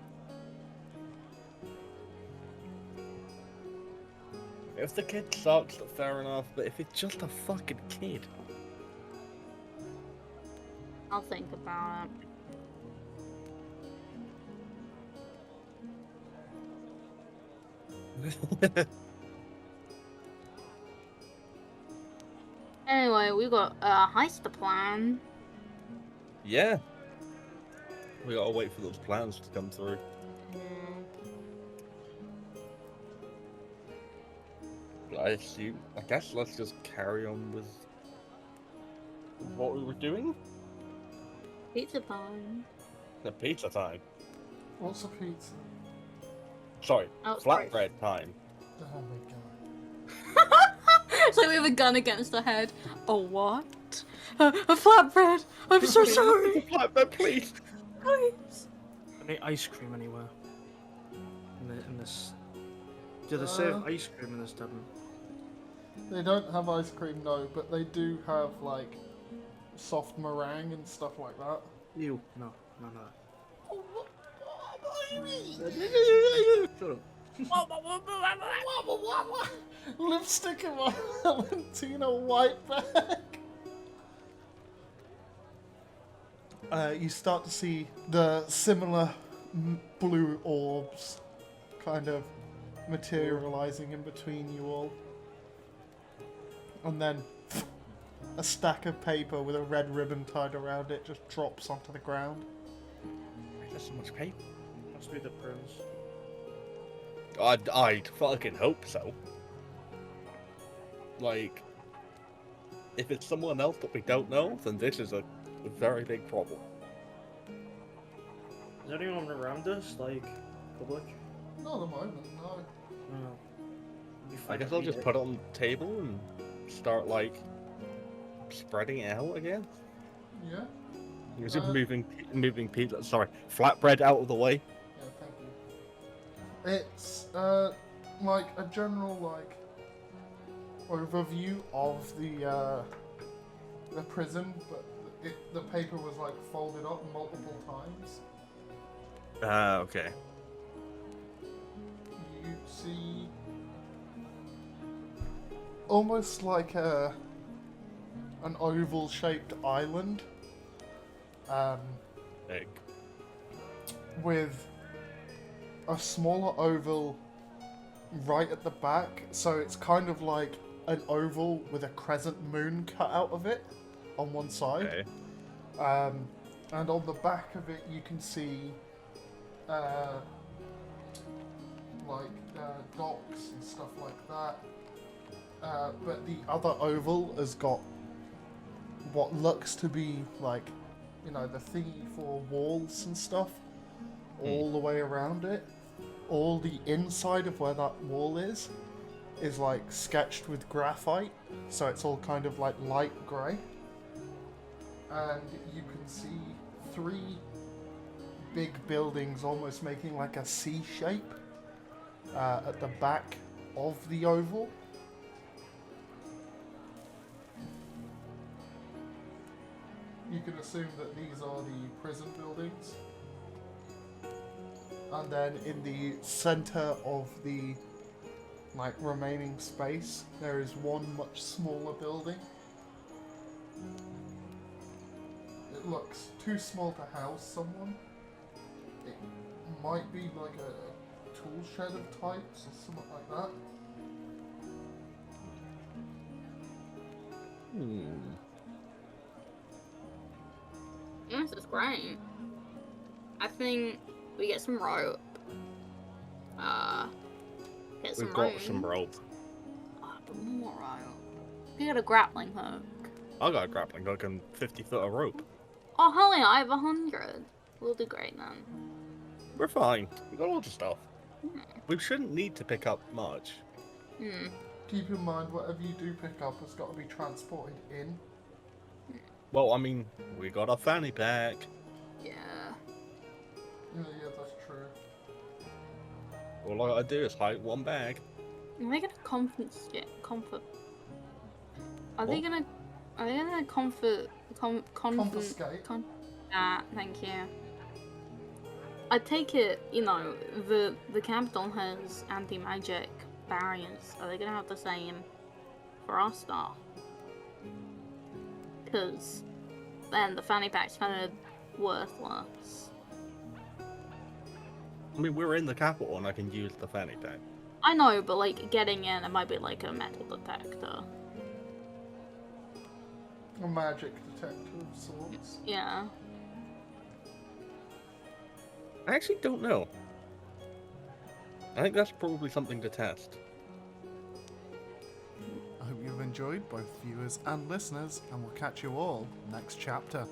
If the kid sucks, fair enough, but if it's just a fucking kid... I'll think about it. Anyway, we got a heist to plan. Yeah. We gotta wait for those plans to come through. I guess let's just carry on with what we were doing. Pizza time. The pizza time. What's a pizza? Sorry, Oh, sorry. flatbread time. Oh my god. It's like we have a gun against our head. A what? A flatbread. I'm so sorry. Flatbread, please. Please. Any ice cream anywhere? In this. Do they serve ice cream in this tavern? They don't have ice cream, no, but they do have like soft meringue and stuff like that. Ew. No. Shut up. Lipstick in my Valentina white bag. You start to see the similar blue orbs kind of materializing in between you all. And then a stack of paper with a red ribbon tied around it just drops onto the ground. There's so much paper. Must be the prince. I'd fucking hope so. Like, if it's someone else that we don't know, then this is a very big problem. Is anyone around us, like, public? Not at the moment, no. No. I guess I'll just put it on the table and start, like, spreading it out again. Yeah? Is it moving pizza? Sorry, flatbread out of the way. Yeah, thank you. It's like a general like overview of the prison, but the paper was like folded up multiple times. Okay. You see almost like an oval-shaped island. Egg. With a smaller oval right at the back, so it's kind of like an oval with a crescent moon cut out of it on one side. Okay. And on the back of it you can see docks and stuff like that. But the other oval has got what looks to be like, you know, the thingy for walls and stuff all the way around it. All the inside of where that wall is like sketched with graphite, so it's all kind of like light grey. And you can see 3 big buildings almost making like a C shape at the back of the oval. You can assume that these are the prison buildings. And then in the center of the like remaining space, there is one much smaller building. It looks too small to house someone. It might be like a tool shed of types or something like that. This is great. I think we get some rope. Get some We've got rope. some rope. But more rope. We got a grappling hook. I got a grappling hook and 50 foot of rope. Oh, hell yeah, I have 100. We'll do great then. We're fine. We got loads of stuff. We shouldn't need to pick up much. Keep in mind, whatever you do pick up has got to be transported in. Well, I mean, we got a fanny pack. Yeah. Yeah, that's true. All I gotta do is hike one bag. Are they gonna confiscate? Confiscate? Thank you. I take it, you know, the capital has anti-magic barriers. Are they gonna have the same for our stuff? Because then the fanny pack's kind of worthless. I mean, we're in the capital and I can use the fanny pack. I know, but like getting in, it might be like a metal detector. A magic detector of sorts. Yeah. I actually don't know. I think that's probably something to test. I hope you've enjoyed, both viewers and listeners, and we'll catch you all next chapter.